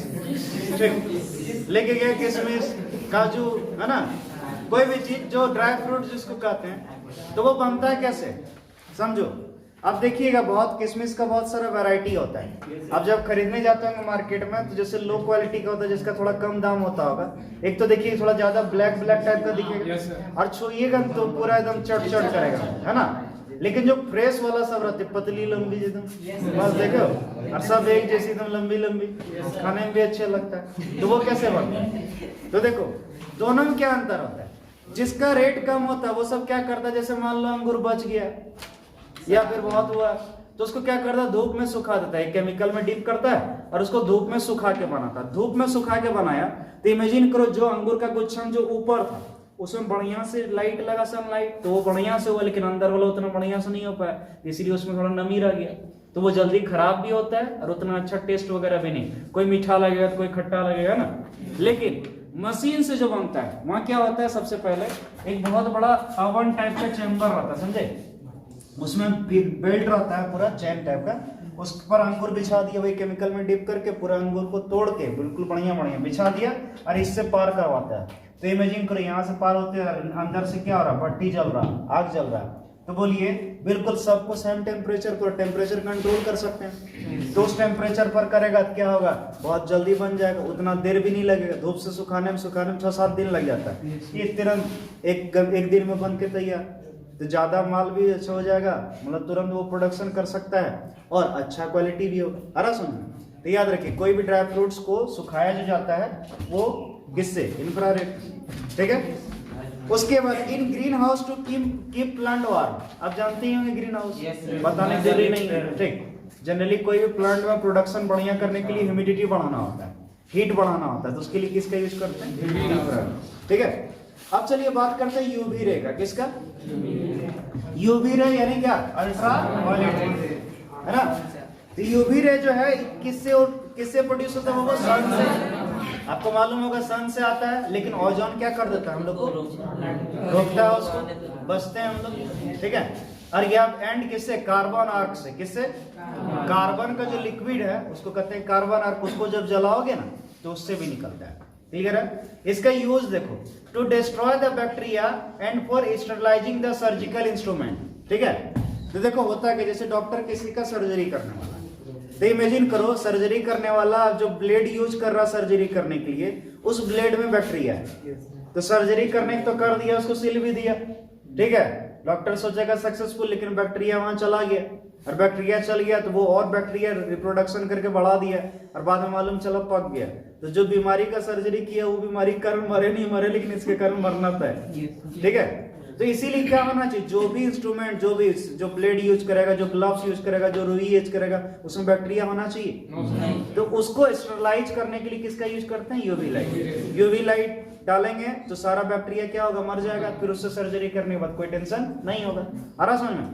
ठीक, लेके गया किशमिश, काजू, है ना, कोई भी चीज जो ड्राई फ्रूट जिसको कहते हैं, तो वो बनता है कैसे, समझो। अब देखिएगा, बहुत किशमिश का बहुत सारा वैरायटी होता है। अब जब खरीदने जाते होंगे मार्केट में, तो जैसे लो क्वालिटी का होता है, जिसका थोड़ा कम दाम होता होगा, एक तो देखिए थोड़ा ज्यादा ब्लैक ब्लैक टाइप का दिखेगा, और छुइएगा तो पूरा एकदम चट चट करेगा, है ना। लेकिन जो फ्रेश वाला सब रहते, पतली लंबी एकदम, बस देखो, और सब एक जैसी एकदम लंबी लंबी, खाने में भी अच्छा लगता है, तो वो कैसे बनता है? तो देखो दोनों में क्या अंतर होता है। जिसका रेट कम होता है वो सब क्या करता है, जैसे मान लो अंगूर बच गया या फिर बहुत हुआ, तो उसको क्या करता है, धूप में सुखा देता है, केमिकल में डीप करता है और उसको धूप में सुखा के बनाता है। धूप में सुखा के बनाया तो इमेजिन करो, जो अंगूर का गुच्छन जो ऊपर था उसमें बढ़िया से लाइट लगा, सनलाइट, तो वो बढ़िया से हुआ, लेकिन अंदर वाला उतना बढ़िया से नहीं हो पाया, इसलिए उसमें थोड़ा नमी रह गया, तो वो जल्दी खराब भी होता है और उतना अच्छा टेस्ट वगैरह भी नहीं, कोई मीठा लगेगा तो कोई खट्टा लगेगा ना। लेकिन मशीन से जो बनता है वहां क्या होता है, सबसे पहले एक बहुत बड़ा ओवन टाइप का चैम्बर रहता है, समझे, उसमें बेल्ट रहता है पूरा चैन टाइप का, उस पर अंगूर बिछा दिया, वही केमिकल में डिप करके पूरा अंगूर को तोड़ के बिल्कुल बढ़िया बढ़िया बिछा दिया और इससे पार करवाता है। तो इमेजिन करो, यहाँ से पार होते अंदर से क्या हो रहा, भट्टी जल रहा, आग जल रहा, तो बोलिए बिल्कुल सबको सेम टेम्परेचर पर, टेम्परेचर कंट्रोल कर सकते हैं, तो उस टेम्परेचर पर करेगा तो क्या होगा, बहुत जल्दी बन जाएगा, उतना देर भी नहीं लगेगा। धूप से सुखाने में 6-7 दिन लग जाता है, ये तुरंत एक दिन में बन के तैयार, तो ज्यादा माल भी अच्छा हो जाएगा, मतलब तुरंत वो प्रोडक्शन कर सकता है और अच्छा क्वालिटी भी होगा। अरे सुन, तो याद रखिए, कोई भी ड्राई फ्रूट्स को सुखाया जो जाता है वो किससे, इंफ्रारेड, ठीक है। उसके बाद in green house to keep plant warm, आप जानते ही होंगे ग्रीन हाउस, बताने की जरूरी नहीं है, ठीक। जनरली कोई भी प्लांट में प्रोडक्शन बढ़िया करने के लिए ह्यूमिडिटी बढ़ाना होता है, हीट बढ़ाना होता है, तो उसके लिए किसका यूज करते हैं, ठीक है। अब चलिए बात करते हैं यूवी रे का, किसका, यूवी रे यानी क्या, अल्ट्रा वायलेट, है ना। तो यूवी रे जो है किससे प्रोड्यूस होता है, वो सन से, आपको मालूम होगा सन से आता है, लेकिन ओजोन क्या कर देता है, हम लोग को रोकता है, उसको बचते हैं हम लोग, ठीक है। और ये आप एंड किससे, कार्बन आर्क से, किससे, कार्बन का जो लिक्विड है उसको कहते हैं कार्बन आर्क, उसको जब जलाओगे ना तो उससे भी निकलता है, क्लियर है। इसका यूज देखो, to destroy the bacteria and for sterilising the surgical instrument, ठीक है। तो देखो होता है कि जैसे डॉक्टर किसी का सर्जरी करने वाला, तो इमेजिन करो सर्जरी करने वाला जो ब्लेड यूज कर रहा सर्जरी करने के लिए, उस ब्लेड में बैक्टीरिया है, तो सर्जरी करने तो कर दिया, उसको सील भी दिया, ठीक है, डॉक्टर सोचेगा सक्सेसफुल, लेकिन बैक्टीरिया वहां चला गया, और बैक्टीरिया चल गया तो वो और बैक्टीरिया रिप्रोडक्शन करके बढ़ा दिया, और बाद में मालूम चला पक गया। तो जो बीमारी का सर्जरी किया वो बीमारी के कारण मरे नहीं मरे, लेकिन इसके कारण मरना था, ठीक है। तो इसीलिए क्या होना चाहिए, जो भी इंस्ट्रूमेंट, जो ब्लेड यूज करेगा, जो ग्लव्स यूज करेगा, जो रुई यूज करेगा, उसमें बैक्टीरिया होना चाहिए। तो उसको स्टरलाइज करने के लिए किसका यूज करते हैं, यूवी लाइट। यूवी लाइट डालेंगे तो सारा बैक्टीरिया क्या होगा, मर जाएगा, फिर उससे सर्जरी करने के बाद कोई टेंशन नहीं होगा। आ रहा समझ में,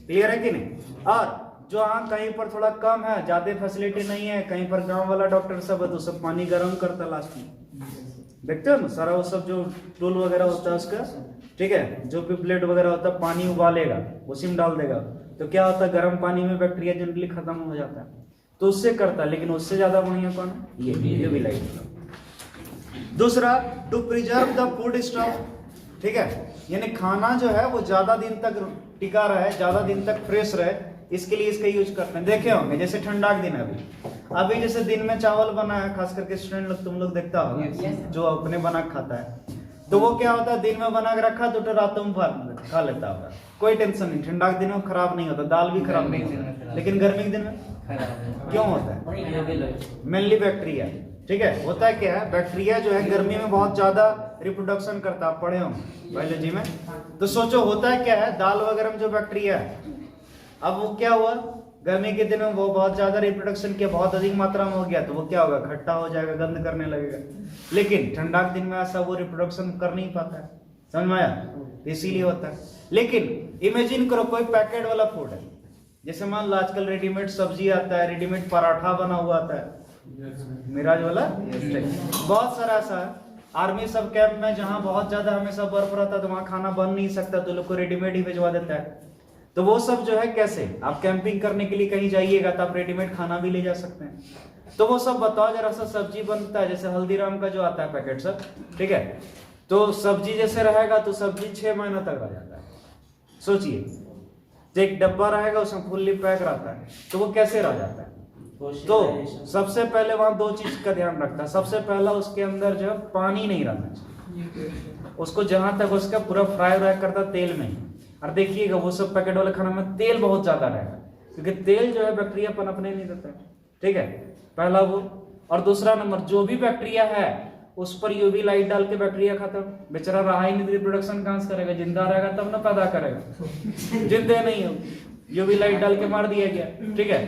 क्लियर है कि नहीं। और जो हाँ कहीं पर थोड़ा कम है, ज्यादा फैसिलिटी नहीं है, कहीं पर गांव वाला डॉक्टर सब है तो सब पानी गर्म करता लास्ट में, देखते हो ना, सारा वो सब जो टूल वगैरह होता है उसका, ठीक है, जो भी प्लेट वगैरह होता है पानी उबालेगा, उसी में डाल देगा, तो क्या होता है, गर्म पानी में बैक्टीरिया जनरली खत्म हो जाता है, तो उससे करता है। लेकिन उससे ज्यादा बढ़िया कौन है, ये यूवी लाइट। दूसरा, to preserve the food stuff, ठीक है, यानी खाना जो है वो ज्यादा दिन तक टिका रहे, ज्यादा दिन तक फ्रेश रहे, इसके लिए इसका यूज करते हैं। देखे होंगे जैसे ठंडा के दिन अभी जैसे दिन में चावल बना है, खास करके स्टूडेंट लोग, तुम लोग देखता होगा, जो अपने बना खाता है, तो वो क्या होता है, दिन में बना के रखा तो रातों में खा लेता होगा, कोई टेंशन नहीं, ठंडा के दिन में खराब नहीं होता, दाल भी खराब नहीं होता, लेकिन गर्मी के दिन में क्यों होता है, मेनली बैक्टीरिया, ठीक है। होता है क्या है, बैक्टीरिया जो है गर्मी में बहुत ज्यादा रिप्रोडक्शन करता है, पढ़े होंगे बायोलॉजी में, तो सोचो होता है क्या है, दाल वगैरह में जो बैक्टीरिया है, अब वो क्या हुआ, गर्मी के दिन में वो बहुत ज्यादा रिप्रोडक्शन किया, बहुत अधिक मात्रा में हो गया, तो वो क्या होगा, खट्टा हो जाएगा, गंद करने लगेगा। लेकिन ठंडा के दिन में ऐसा वो रिप्रोडक्शन कर नहीं पाता है, समझ में आया, इसीलिए होता है। लेकिन इमेजिन करो कोई पैकेट वाला फूड है, जैसे मान लो आजकल रेडीमेड सब्जी आता है, रेडीमेड पराठा बना हुआ आता है, मिराज वाला बहुत सारा ऐसा है। आर्मी सब कैंप में जहां बहुत ज्यादा हमेशा बर्फ रहता है तो वहां खाना बन नहीं सकता, तो लोग को रेडीमेड ही भिजवा देता है। तो वो सब जो है कैसे आप कैंपिंग करने के लिए कहीं जाइएगा तो आप रेडीमेड खाना भी ले जा सकते हैं। तो वो सब बताओ जरा सा, सब्जी बनता है जैसे हल्दीराम का जो आता है पैकेट सब, ठीक है, तो सब्जी जैसे रहेगा तो सब्जी 6 महीना तक रह जाता है। सोचिए, तो एक डब्बा रहेगा उसमें फुल्ली पैक रहता है, तो वो कैसे रह जाता है? तो सबसे पहले वहां 2 चीज का ध्यान रखता है। सबसे पहला उसके अंदर जो पानी नहीं रहना चाहिए, उसको जहां तक उसका पूरा फ्राई करता तेल में ही। और देखिएगा वो सब पैकेट वाले खाना में तेल बहुत ज्यादा रहेगा, क्योंकि तेल जो है बैक्टीरिया पनपने नहीं देता है, ठीक है, पहला वो। और दूसरा नंबर, जो भी बैक्टीरिया है उस पर यूवी लाइट डाल के बैक्टीरिया खत्म। बेचारा रहा ही नहीं, रिप्रोडक्शन कहां से करेगा? जिंदा रहेगा तब ना पैदा करेगा, जिंदे नहीं हो, यूवी लाइट डाल के मार दिया गया, ठीक है।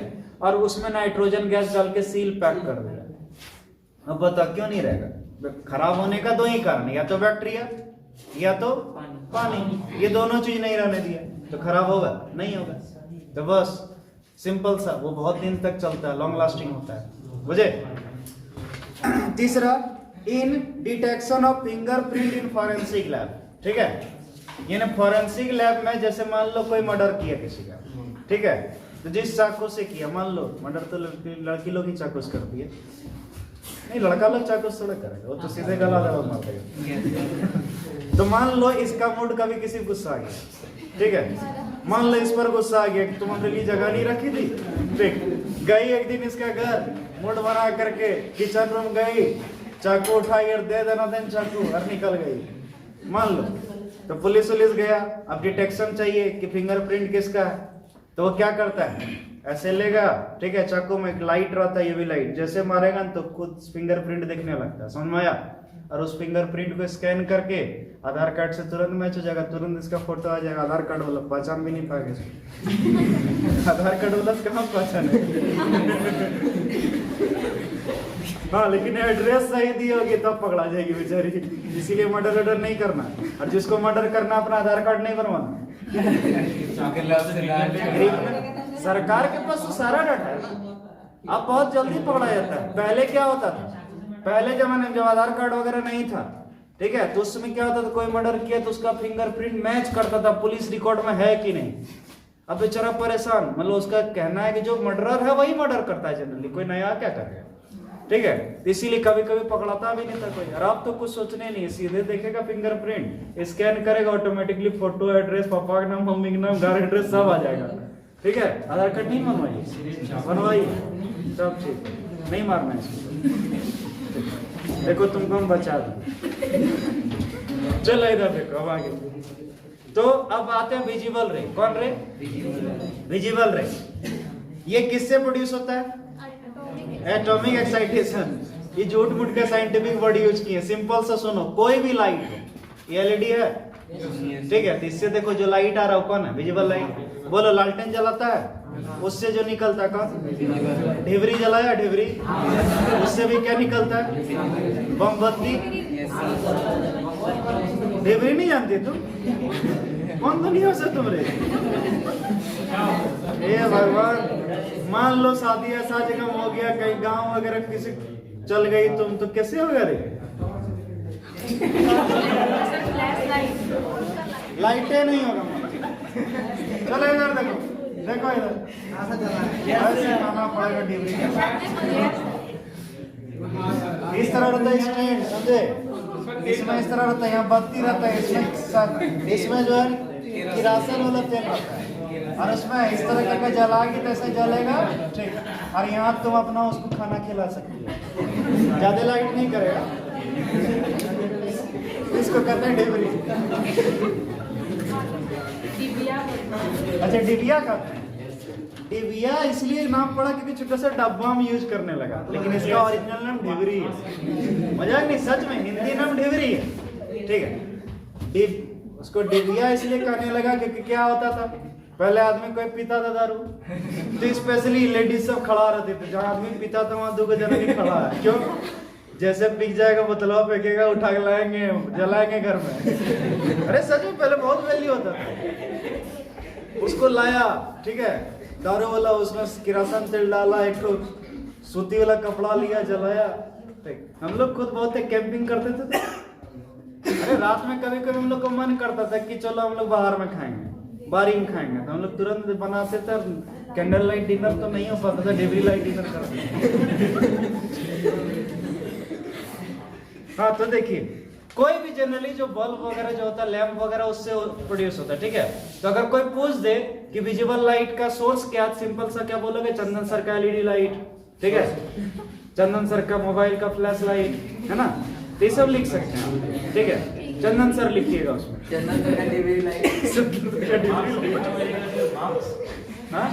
और उसमें नाइट्रोजन गैस डाल के सील पैक कर दिया। अब बता क्यों नहीं रहेगा? खराब होने का 2 ही कारण, या तो बैक्टीरिया या तो पानी, ये दोनों चीज नहीं रहने दिया तो खराब होगा नहीं होगा। तो बस सिंपल सा, वो बहुत दिन तक चलता है, लॉन्ग लास्टिंग होता है, बुझे। तीसरा, in detection of fingerprint in forensic lab, ठीक है। यानी फॉरेंसिक लैब में जैसे मान लो कोई मर्डर किया किसी का, ठीक है, तो जिस चाकू से किया, मान लो मर्डर तो लड़की लोग ही चाकू से करती है, नहीं लड़का लोग चाकू से थोड़ा करेगा, वो तो सीधे गला दबा मार देगा। तो मान लो इसका मूड कभी किसी गुस्सा आ गया, ठीक है, मान लो इस पर गुस्सा आ गया कि तुम अपने लिए जगह नहीं रखी थी, ठीक, गई एक दिन इसका घर, मूड बना करके किचन रूम गई, चाकू उठाई और दे देना देन चाकू और निकल गई, मान लो। तो पुलिस गया, अब डिटेक्शन चाहिए कि फिंगरप्रिंट किसका है, तो वो क्या करता है, ऐसे लेगा, ठीक है, चाकू में एक लाइट रहता है, यूवी लाइट, जैसे मारेगा तो खुद फिंगरप्रिंट दिखने लगता है, समझ में आया। और उस फिंगरप्रिंट को स्कैन करके आधार कार्ड से तुरंत मैच हो जाएगा, तुरंत इसका फोटो आ जाएगा। आधार कार्ड वाला पहचान भी नहीं पाएगा इसको। आधार कार्ड वाला कहाँ पहचान है? हाँ, लेकिन एड्रेस सही दी होगी तब पकड़ा जाएगी बेचारी। इसीलिए मर्डर वर्डर नहीं करना, और जिसको मर्डर करना अपना आधार कार्ड नहीं बनवाना। सरकार के पास तो सारा डाटा है, अब बहुत जल्दी पकड़ा जाता है। पहले क्या होता था, पहले जमाने में जब आधार कार्ड वगैरह नहीं था, ठीक है, तो उसमें क्या होता था, कोई मर्डर किया तो उसका फिंगरप्रिंट मैच करता था पुलिस रिकॉर्ड में है कि नहीं। अब बेचारा परेशान, मतलब उसका कहना है कि जो मर्डरर है वही मर्डर करता है जनरली, कोई नया क्या करेगा, ठीक है। तो इसीलिए कभी कभी पकड़ाता भी नहीं था कोई। और आप तो कुछ सोचने नहीं, सीधे देखेगा फिंगरप्रिंट, स्कैन करेगा, ऑटोमेटिकली फोटो, एड्रेस, पापा का नाम, मम्मी का नाम, घर एड्रेस सब आ जाएगा, ठीक है। आधार कार्ड नहीं बनवाइए, सब ठीक है, नहीं मारना है इसको। देखो तुमको हम बचा दें। चलो इधर देखो, अब आगे। तो अब आते हैं विजिबल रे। कौन रे? विजिबल रे। ये किससे प्रोड्यूस होता है? Atomic excitation. ये झूठ मूठ का साइंटिफिक वर्ड यूज किए। सिंपल सा सुनो, कोई भी लाइट हो, ये एलईडी है, ठीक है, तो इससे देखो जो लाइट आ रहा है कौन है? Visible light. बोलो, लालटेन जलाता है, उससे जो निकलता है कौन? ढिबरी जलाया, ढिबरी, उससे भी क्या निकलता है? मोमबत्ती। ढिबरी नहीं जानती तुम? कौन दुनिया से तुम रे? हे भगवान, मान लो शादी ऐसा जगह हो गया, कहीं गांव वगैरह किसी चल गई तुम, तो कैसे होगा रे? लाइटें नहीं होगा। चलो इधर देखो, देखो इधर, ऐसे आना पड़ेगा डिबरी। इस तरह रहता है स्टैंड, समझे? इसमें इस तरह रहता है, यहाँ बत्ती रहता है, इसमें जो है किरासन वाला तेल रहता है, और उसमें इस तरह का जलाएगी तो ऐसे जलेगा, ठीक। और यहाँ तुम अपना उसको खाना खिला सकती हो, ज्यादा लाइट नहीं करेगा। इसको कहते हैं डिबरी। अच्छा, डिबिया कहते हैं। डिबिया इसलिए नाम पड़ा क्योंकि छोटा सा डब्बा में यूज करने लगा, लेकिन इसका ओरिजिनल नाम ढिबरी है। मजाक नहीं, सच में हिंदी नाम ढिबरी है, ठीक है। उसको डिबिया इसलिए कहने लगा क्योंकि क्या होता था, पहले आदमी कोई पीता था दारू, तो स्पेशली लेडीज सब खड़ा रहते थे, जहाँ आदमी पीता था वहाँ 2 जना भी खड़ा है। क्यों? जैसे पिक जाएगा बोतलवा फेंकेगा, उठा के लाएंगे, जलाएंगे घर में। अरे सच में पहले बहुत वैल्यू होता था। उसको लाया, ठीक है, गारे वाला उसमें किरासन तेल डाला, एक तो सूती वाला कपड़ा लिया, जलाया। हम लोग खुद बहुत कैंपिंग करते थे। अरे रात में कभी कभी हम लोग को मन करता था कि चलो हम लोग बाहर में खाएंगे, बारी में खाएंगे, तो हम लोग तुरंत बनाते थे। कैंडल लाइट डिनर तो नहीं हो पाता था, डेबरी लाइट डिनर करते थे। हाँ तो देखिए, कोई भी जनरली जो बल्ब वगैरह जो होता है, लैंप वगैरह, उससे प्रोड्यूस होता है, ठीक है। तो अगर कोई पूछ दे कि विजिबल लाइट का सोर्स क्या, सिंपल सा क्या बोलोगे? चंदन सर का एलईडी लाइट, ठीक है, चंदन सर का मोबाइल का फ्लैश लाइट, है ना, तो ये सब लिख सकते हैं, ठीक है। चंदन सर लिखिएगा उसमें, चंदन सर का डिबरी लाइट। हाँ?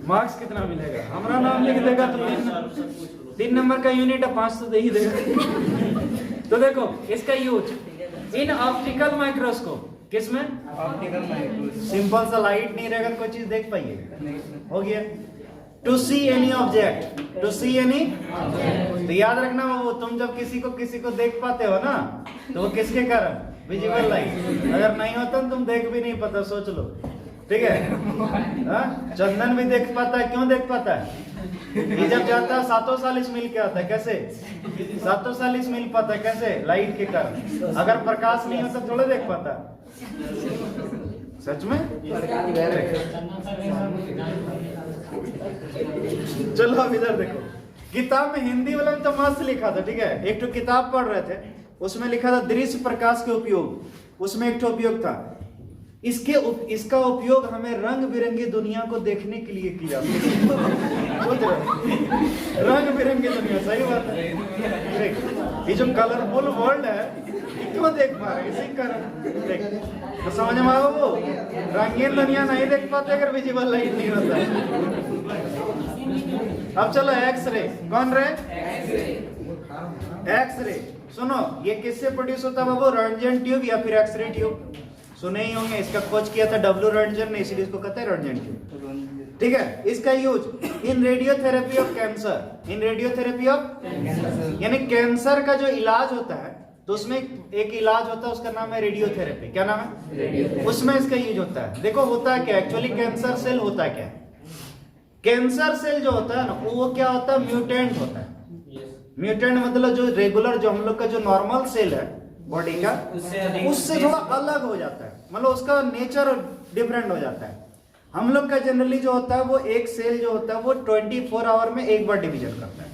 मार्क्स कितना मिलेगा? हमारा नाम लिख देगा तो 3 नंबर का यूनिट है, 5 तो दे ही देगा। तो देखो इसका यूज इन ऑप्टिकल माइक्रोस्कोप, किसमें? Optical microscope. सिंपल सा लाइट नहीं रहेगा तो कोई चीज देख पाइए, हो गया। To see any object, to see any, तो याद रखना वो, तुम जब किसी को देख पाते हो ना, तो वो किसके कारण? Visible light. अगर नहीं होता तो तुम देख भी नहीं पाता, सोच लो, ठीक है। चंदन भी देख पाता है, क्यों देख पाता है? ये जब जाता है 740 मील के आता है, कैसे 740 मील पाता है? कैसे? लाइट के कारण। अगर प्रकाश नहीं होता थोड़ा देख पाता, सच में। चलो अब इधर देखो, किताब में हिंदी वाला में तो मस्त लिखा था, ठीक है। एक तो किताब पढ़ रहे थे, उसमें लिखा था दृश्य प्रकाश के उपयोग। उसमें एक तो उपयोग था, इसका उपयोग हमें रंग बिरंगी दुनिया को देखने के लिए किया। रंग बिरंगी दुनिया, सही बात है। ये जो कलरफुल वर्ल्ड है, क्यों देख पा रहे? इसी कारण। तो समझ में आओ, वो रंगीन दुनिया नहीं देख पाते अगर विजिबल लाइट नहीं होता। अब चलो एक्सरे, कौन रे? एक्सरे। सुनो, ये किससे प्रोड्यूस होता है बाबू? रंजन ट्यूब या फिर एक्सरे ट्यूब। सुने ही होंगे, इसका खोज किया था डब्ल्यू रंजन ने, इसलिए इसको कहते हैं रंजन ट्यूब, ठीक है। इसका use in radiotherapy of cancer, in radiotherapy of, यानी कैंसर का जो इलाज होता है, तो उसमें एक इलाज होता है, उसका नाम है रेडियोथेरेपी। क्या नाम है? उसमें इसका यूज होता है। देखो होता है क्या एक्चुअली, कैंसर सेल होता है क्या? कैंसर सेल जो होता है ना, वो क्या होता है? म्यूटेंट होता है। म्यूटेंट मतलब जो रेगुलर, जो हम लोग का जो नॉर्मल सेल है बॉडी का, उससे थोड़ा अलग हो जाता है, मतलब उसका नेचर डिफरेंट हो जाता है। हम लोग का जनरली जो होता है, वो एक सेल जो होता है वो 24 आवर में एक बार डिवीजन करता है।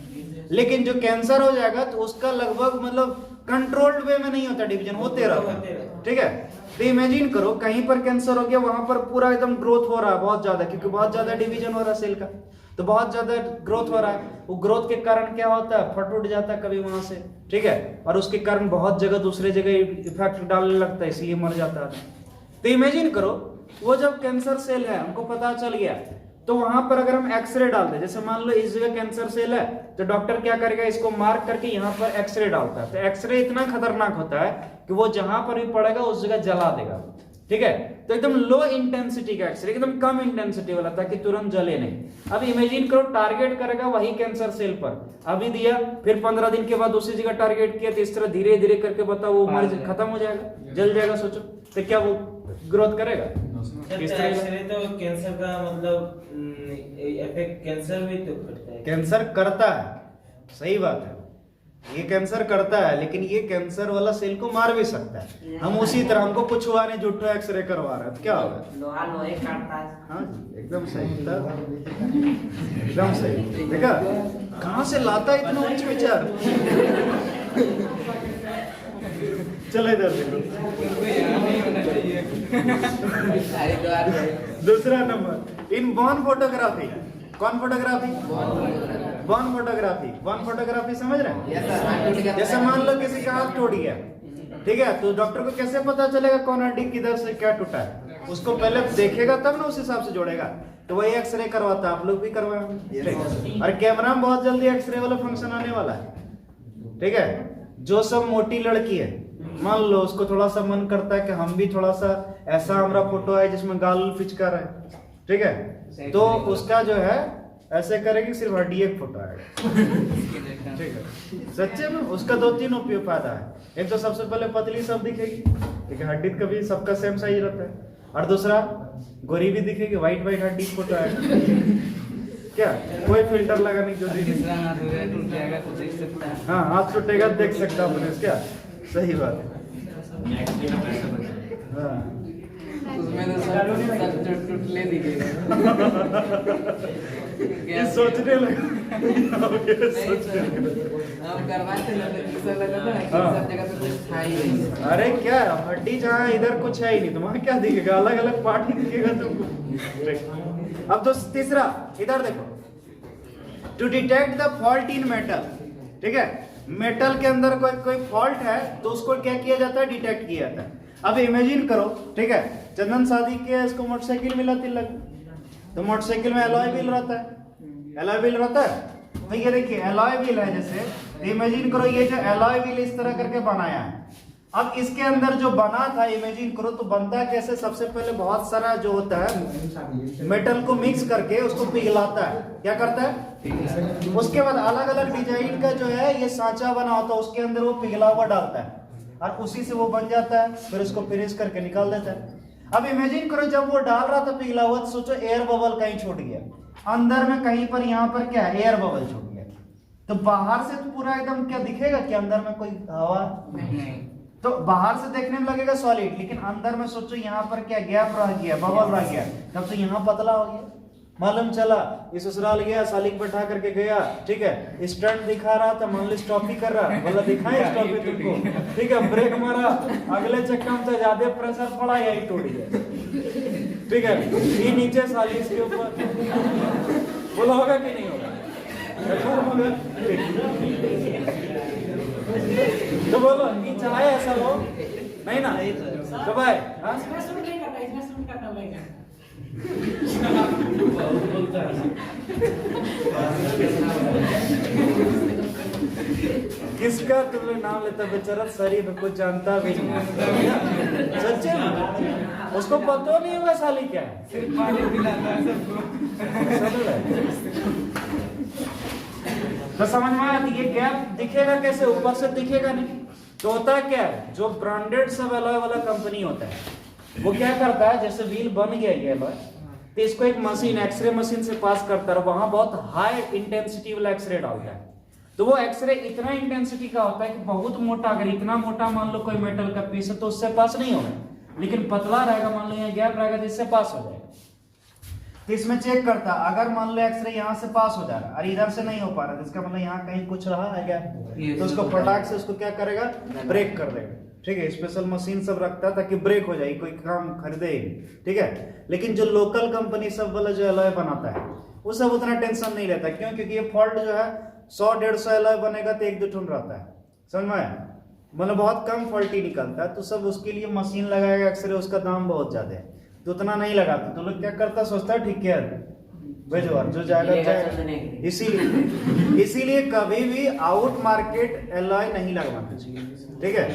लेकिन जो कैंसर हो जाएगा तो उसका लगभग मतलब कंट्रोल्ड वे में नहीं होता, डिवीजन होते रहता है, ठीक है। तो इमेजिन करो, कहीं पर कैंसर हो गया, वहां पर पूरा एकदम ग्रोथ हो रहा है बहुत ज्यादा, क्योंकि बहुत ज्यादा डिवीजन हो रहा है सेल का, तो बहुत ज्यादा ग्रोथ हो रहा है। वो ग्रोथ के कारण क्या होता है? फट उठ जाता है कभी वहां से, ठीक है, और उसके कारण बहुत जगह दूसरे जगह इफेक्ट डालने लगता है, इसलिए मर जाता है। तो इमेजिन करो, वो जब कैंसर सेल है, हमको पता चल गया, तो वहां पर अगर हम एक्सरे डाल दे, जैसे मान लो इस जगह कैंसर सेल है, तो डॉक्टर क्या करेगा? इसको मार्क करके यहाँ पर एक्सरे डालता है। तो एक्सरे इतना खतरनाक होता है कि वो जहां पर भी पड़ेगा उस जगह जला देगा, ठीक है। तो एकदम लो इंटेंसिटी का एक्सरे, एकदम कम इंटेंसिटी वाला, ताकि तुरंत जले नहीं। अब इमेजिन करो, टारगेट करेगा वही कैंसर सेल पर, अभी दिया, फिर 15 दिन के बाद दूसरी जगह टारगेट किया, तो इस तरह धीरे धीरे करके बताओ वो खत्म हो जाएगा, जल जाएगा। सोचो तो क्या वो ग्रोथ करेगा? एक्सरे तो कैंसर का मतलब इफेक्ट कैंसर भी तो करता है। कैंसर करता है, सही बात है, ये कैंसर करता है, लेकिन ये कैंसर वाला सेल को मार भी सकता है। हम उसी तरह, हमको कुछ हुआ नहीं, झूठा एक्सरे करवा रहे हैं, तो क्या होगा? लोहा लोहे काटता है। हाँ जी, एकदम सही, एकदम सही। देखा कहां से लाता है इतना उच्च विचार? चलो इधर देखो, दूसरा नंबर इन बॉर्न फोटोग्राफी। कौन photography? Born photography. Born photography समझ रहे हैं? जैसे मान लो किसी का हाथ टूट गया, ठीक है, तो डॉक्टर को कैसे पता चलेगा कौन हड्डी किधर से क्या टूटा है? उसको पहले देखेगा तब ना उस हिसाब से जोड़ेगा। तो वही एक्सरे करवाता है, आप लोग भी करवाएंगे। और कैमरा में बहुत जल्दी एक्सरे वाला फंक्शन आने वाला है, ठीक है। जो सब मोटी लड़की है, मान लो उसको थोड़ा सा मन करता है कि हम भी थोड़ा सा ऐसा हमारा फोटो है जिसमें गाल फिचकार है, ठीक है, तो उसका जो है ऐसे करेगी, सिर्फ हड्डी एक फोटो आएगा, ठीक है। सच्चे में उसका 2-3 उपयोग फायदा है। एक तो सबसे पहले पतली सब दिखेगी, ठीक है, हड्डी कभी सबका सेम साइज रहता है। और दूसरा गोरी भी दिखेगी, व्हाइट व्हाइट हड्डी फोटो है क्या, कोई फिल्टर लगाने की जरूरत नहीं। तीसरा हाथ हो गया, टूट जाएगा तो देख सकता है। हाँ हाथ टूटेगा देख सकता अपने, क्या सही बात है। हाँ उसमें तो सब टूट ले दीजिएगा। ये सोचने लगा हम करवाते ना तो ऐसा लगा था कि हाँ। सब जगह पे कुछ था ही नहीं। अरे क्या हड्डी जहाँ इधर कुछ है ही नहीं, तुम्हारा क्या दिखेगा, अलग अलग पार्ट ही दिखेगा तुमको। अब तो तीसरा इधर देखो, to detect the fault in metal, ठीक है, मेटल के अंदर कोई फॉल्ट है तो उसको क्या किया जाता है, डिटेक्ट किया जाता है। अब इमेजिन करो, ठीक है, चंदन शादी किया, इसको मोटरसाइकिल मिला तिलक, तो मोटरसाइकिल में एलॉय व्हील रहता है, एलॉय व्हील रहता है। तो ये देखिए एलॉय व्हील है, जैसे इमेजिन करो ये जो एलॉय व्हील इस तरह करके बनाया है। अब इसके अंदर जो बना था, इमेजिन करो तो बनता कैसे, सबसे पहले बहुत सारा जो होता है मेटल को मिक्स करके उसको पिघलाता है, क्या करता है, उसके बाद अलग अलग डिजाइन का जो है ये सांचा बना होता है, उसके अंदर वो पिघला हुआ डालता है और उसी से वो बन जाता है, फिर उसको फिनिश करके निकाल देता है। अब इमेजिन करो जब वो डाल रहा था पिघला हुआ, तो सोचो एयर बबल कहीं छूट गया, अंदर में कहीं पर यहाँ पर क्या है, एयर बबल छूट गया, तो बाहर से तो पूरा एकदम क्या दिखेगा कि अंदर में कोई हवा नहीं। तो बाहर से देखने में लगेगा सॉलिड, लेकिन अंदर में सोचो यहाँ पर क्या गैप रह गया, बबल रह गया, तब तो यहाँ पतला हो गया। मालूम चला ये ससुराल गया, सालिक बैठा करके गया, ठीक है, स्टंट दिखा रहा था, मान लो स्टॉप ही कर रहा, बोला दिखाए स्टॉप ही तुमको, ठीक है, ब्रेक मारा, अगले चक्का में तो ज्यादा प्रेशर पड़ा, यही टूट गया, ठीक है, ये नीचे सालिक के ऊपर, बोला होगा कि नहीं होगा, तो बोलो कि चाहे ऐसा हो नहीं ना, तो भाई हाँ? इसमें शूट नहीं करता, इसमें शूट करता लगेगा। किसका तुमने नाम लेता, बेचारा शरीफ कुछ जानता भी नहीं, सच्चे में उसको पता नहीं होगा साली क्या है, सिर्फ पानी पिलाता है सबको। तो समझ में आती ये गैप दिखेगा कैसे, ऊपर से दिखेगा नहीं। तो होता है क्या है, जो ब्रांडेड सब एलॉय वाला कंपनी होता है वो क्या करता है, जैसे व्हील बन गया ये एलॉय, तो इसको एक मशीन, एक्सरे मशीन से पास करता है, वहां बहुत हाई इंटेंसिटी वाला एक्सरे डालता है। तो वो एक्सरे इतना इंटेंसिटी का होता है कि बहुत मोटा, अगर इतना मोटा मान लो कोई मेटल का पीस है तो उससे पास नहीं होगा, लेकिन पतला रहेगा, मान लो यहाँ गैप रहेगा जिससे पास हो जाएगा। तो इसमें चेक करता, अगर मान लो एक्सरे यहाँ से पास हो जा रहा है और इधर से नहीं हो पा रहा, तो इसका मतलब यहाँ कहीं कुछ रहा है क्या, तो उसको फटाक से उसको क्या करेगा, ब्रेक कर देगा, ठीक है। स्पेशल मशीन सब रखता है ताकि ब्रेक हो जाए, कोई काम खरीदे ही, ठीक है। लेकिन जो लोकल कंपनी सब वाला जो एलॉय बनाता है वो सब उतना टेंशन नहीं लेता, क्यों, क्योंकि ये फॉल्ट जो है 100-150 एलॉय बनेगा तो 1-2 ठुन रहता है, समझ में, मतलब बहुत कम फॉल्ट ही निकलता है। तो सब उसके लिए मशीन लगाएगा एक्सरे, उसका दाम बहुत ज्यादा है, तो उतना नहीं लगाता। तो लोग क्या करता, सोचता है ठीक है भेजो और जो जाएगा जाएगा। इसीलिए कभी भी आउट मार्केट एलॉय नहीं लगवाना चाहिए, ठीक है।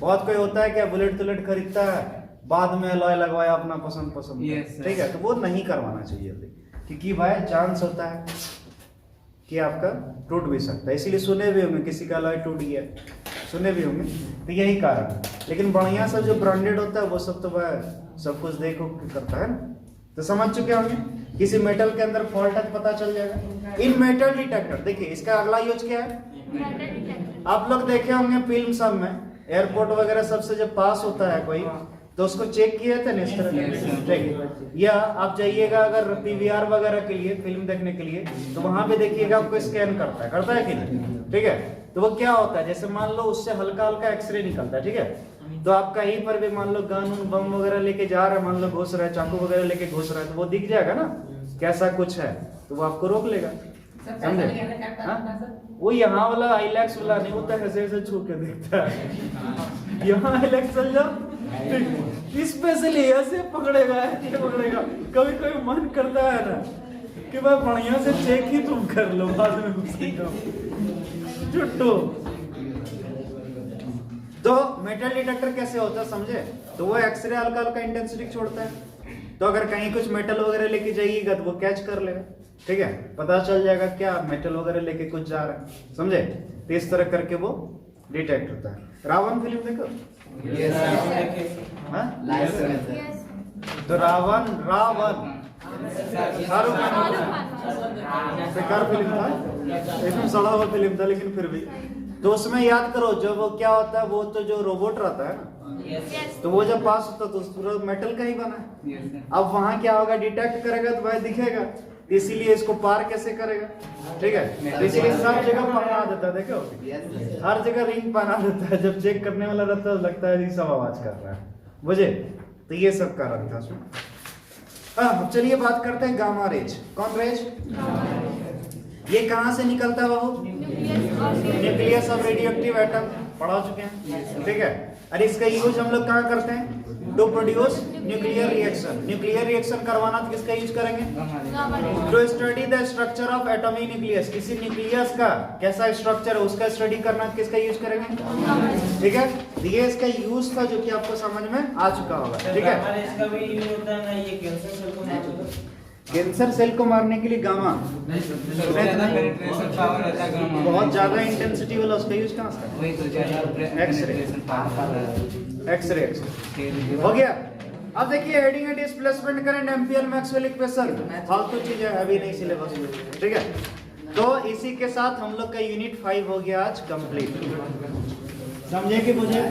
बहुत कोई होता है क्या, बुलेट तुलेट खरीदता है, बाद में एलॉय लगवाया अपना पसंद, ठीक है, तो वो नहीं करवाना चाहिए, क्योंकि भाई चांस होता है कि आपका टूट भी सकता है। इसीलिए सुने भी होंगे किसी का एलॉय टूट गया, सुने भी होंगे, तो यही कारण है। लेकिन बढ़िया सब जो ब्रांडेड होता है वो सब तो भाई सब कुछ देखो करता है ना, तो समझ चुके होंगे। किसी मेटल के अंदर फॉल्ट है पता चल जाएगा। इन मेटल डिटेक्टर, देखिए इसका अगला यूज क्या है, आप लोग देखे होंगे फिल्म सब में, एयरपोर्ट वगैरह सबसे जब पास होता है कोई तो उसको चेक किया था ना इस तरह, ठीक। या आप जाइएगा अगर पीवीआर वगैरह के लिए, फिल्म देखने के लिए, तो वहां पे देखिएगा आपको स्कैन करता है कि नहीं, ठीक है। तो वो क्या होता है, जैसे मान लो उससे हल्का हल्का एक्सरे निकलता है, ठीक है। तो आप कहीं पर भी मान लो गन बम वगैरह लेके जा रहे हैं, मान लो घुस रहा है, चाकू वगैरह लेके घुस रहा है, तो वो दिख जाएगा ना कैसा कुछ है, तो वो आपको रोक लेगा, समझे। वो यहाँ वाला आईलैक्स वाला नहीं होता है, ऐसे छू के देखता है, यहाँ आईलैक्स चल जाओ स्पेशली ऐसे पकड़ेगा, ऐसे पकड़ेगा। कभी कभी मन करता है ना कि भाई बढ़िया से चेक ही तुम कर लो, बाद में घुसेगा छुट्टो। तो मेटल डिटेक्टर कैसे होता है समझे, तो वो एक्सरे हल्का हल्का इंटेंसिटी छोड़ता है, तो अगर कहीं कुछ मेटल वगैरह लेके जाइएगा तो वो कैच कर लेगा, ठीक है, पता चल जाएगा क्या मेटल वगैरह लेके कुछ जा रहा है, समझे। तो इस तरह करके वो डिटेक्ट होता है। रावण फिल्म देखो, तो रावण शाहरुख खान बेकार फिल्म था, एकदम सड़ा हुआ फिल्म था, लेकिन फिर भी तो उसमें याद करो जब वो क्या होता है, वो तो जो रोबोट रहता है ना, तो वो जब पास होता है तो पूरा मेटल का ही बना है। अब वहां क्या होगा, डिटेक्ट करेगा तो भाई दिखेगा, इसीलिए इसको पार कैसे करेगा, ठीक है, तो इसीलिए सब जगह पहना देता है, देखो हर जगह रिंग पहना देता है, जब चेक करने वाला रहता है लगता है ये सब आवाज कर रहा है, बुझे। तो ये सब कारण था उसमें। अब चलिए बात करते हैं गामा रेज। कौन रेज? ये कहां से निकलता है बाबू? न्यूक्लियस ऑफ रेडियोएक्टिव एटम, पढ़ा चुके हैं, ठीक है। और इसका यूज हम लोग कहाँ करते हैं? To produce nuclear reaction. Nuclear reaction करवाना तो किसका यूज करेंगे? To study the structure of atomic nucleus. किसी न्यूक्लियस का कैसा स्ट्रक्चर है उसका स्टडी करना तो किसका यूज करेंगे? ठीक है, ये इसका यूज था जो कि आपको समझ में आ चुका होगा, ठीक है। हमारे इसका भी यूज होता है ना, ये कैंसर सेल को मारता है। कैंसर सेल को मारने के लिए गामा बहुत ज्यादा इंटेंसिटी वाला, उसका यूज कहाँ से? एक्सरे हो गया। अब देखिए हेडिंग है displacement current, ampere, Maxwell equation, फालतू चीजें अभी नहीं सिलेबस में, ठीक है। तो इसी के साथ हम लोग का यूनिट 5 हो गया आज कंप्लीट। समझे कि मुझे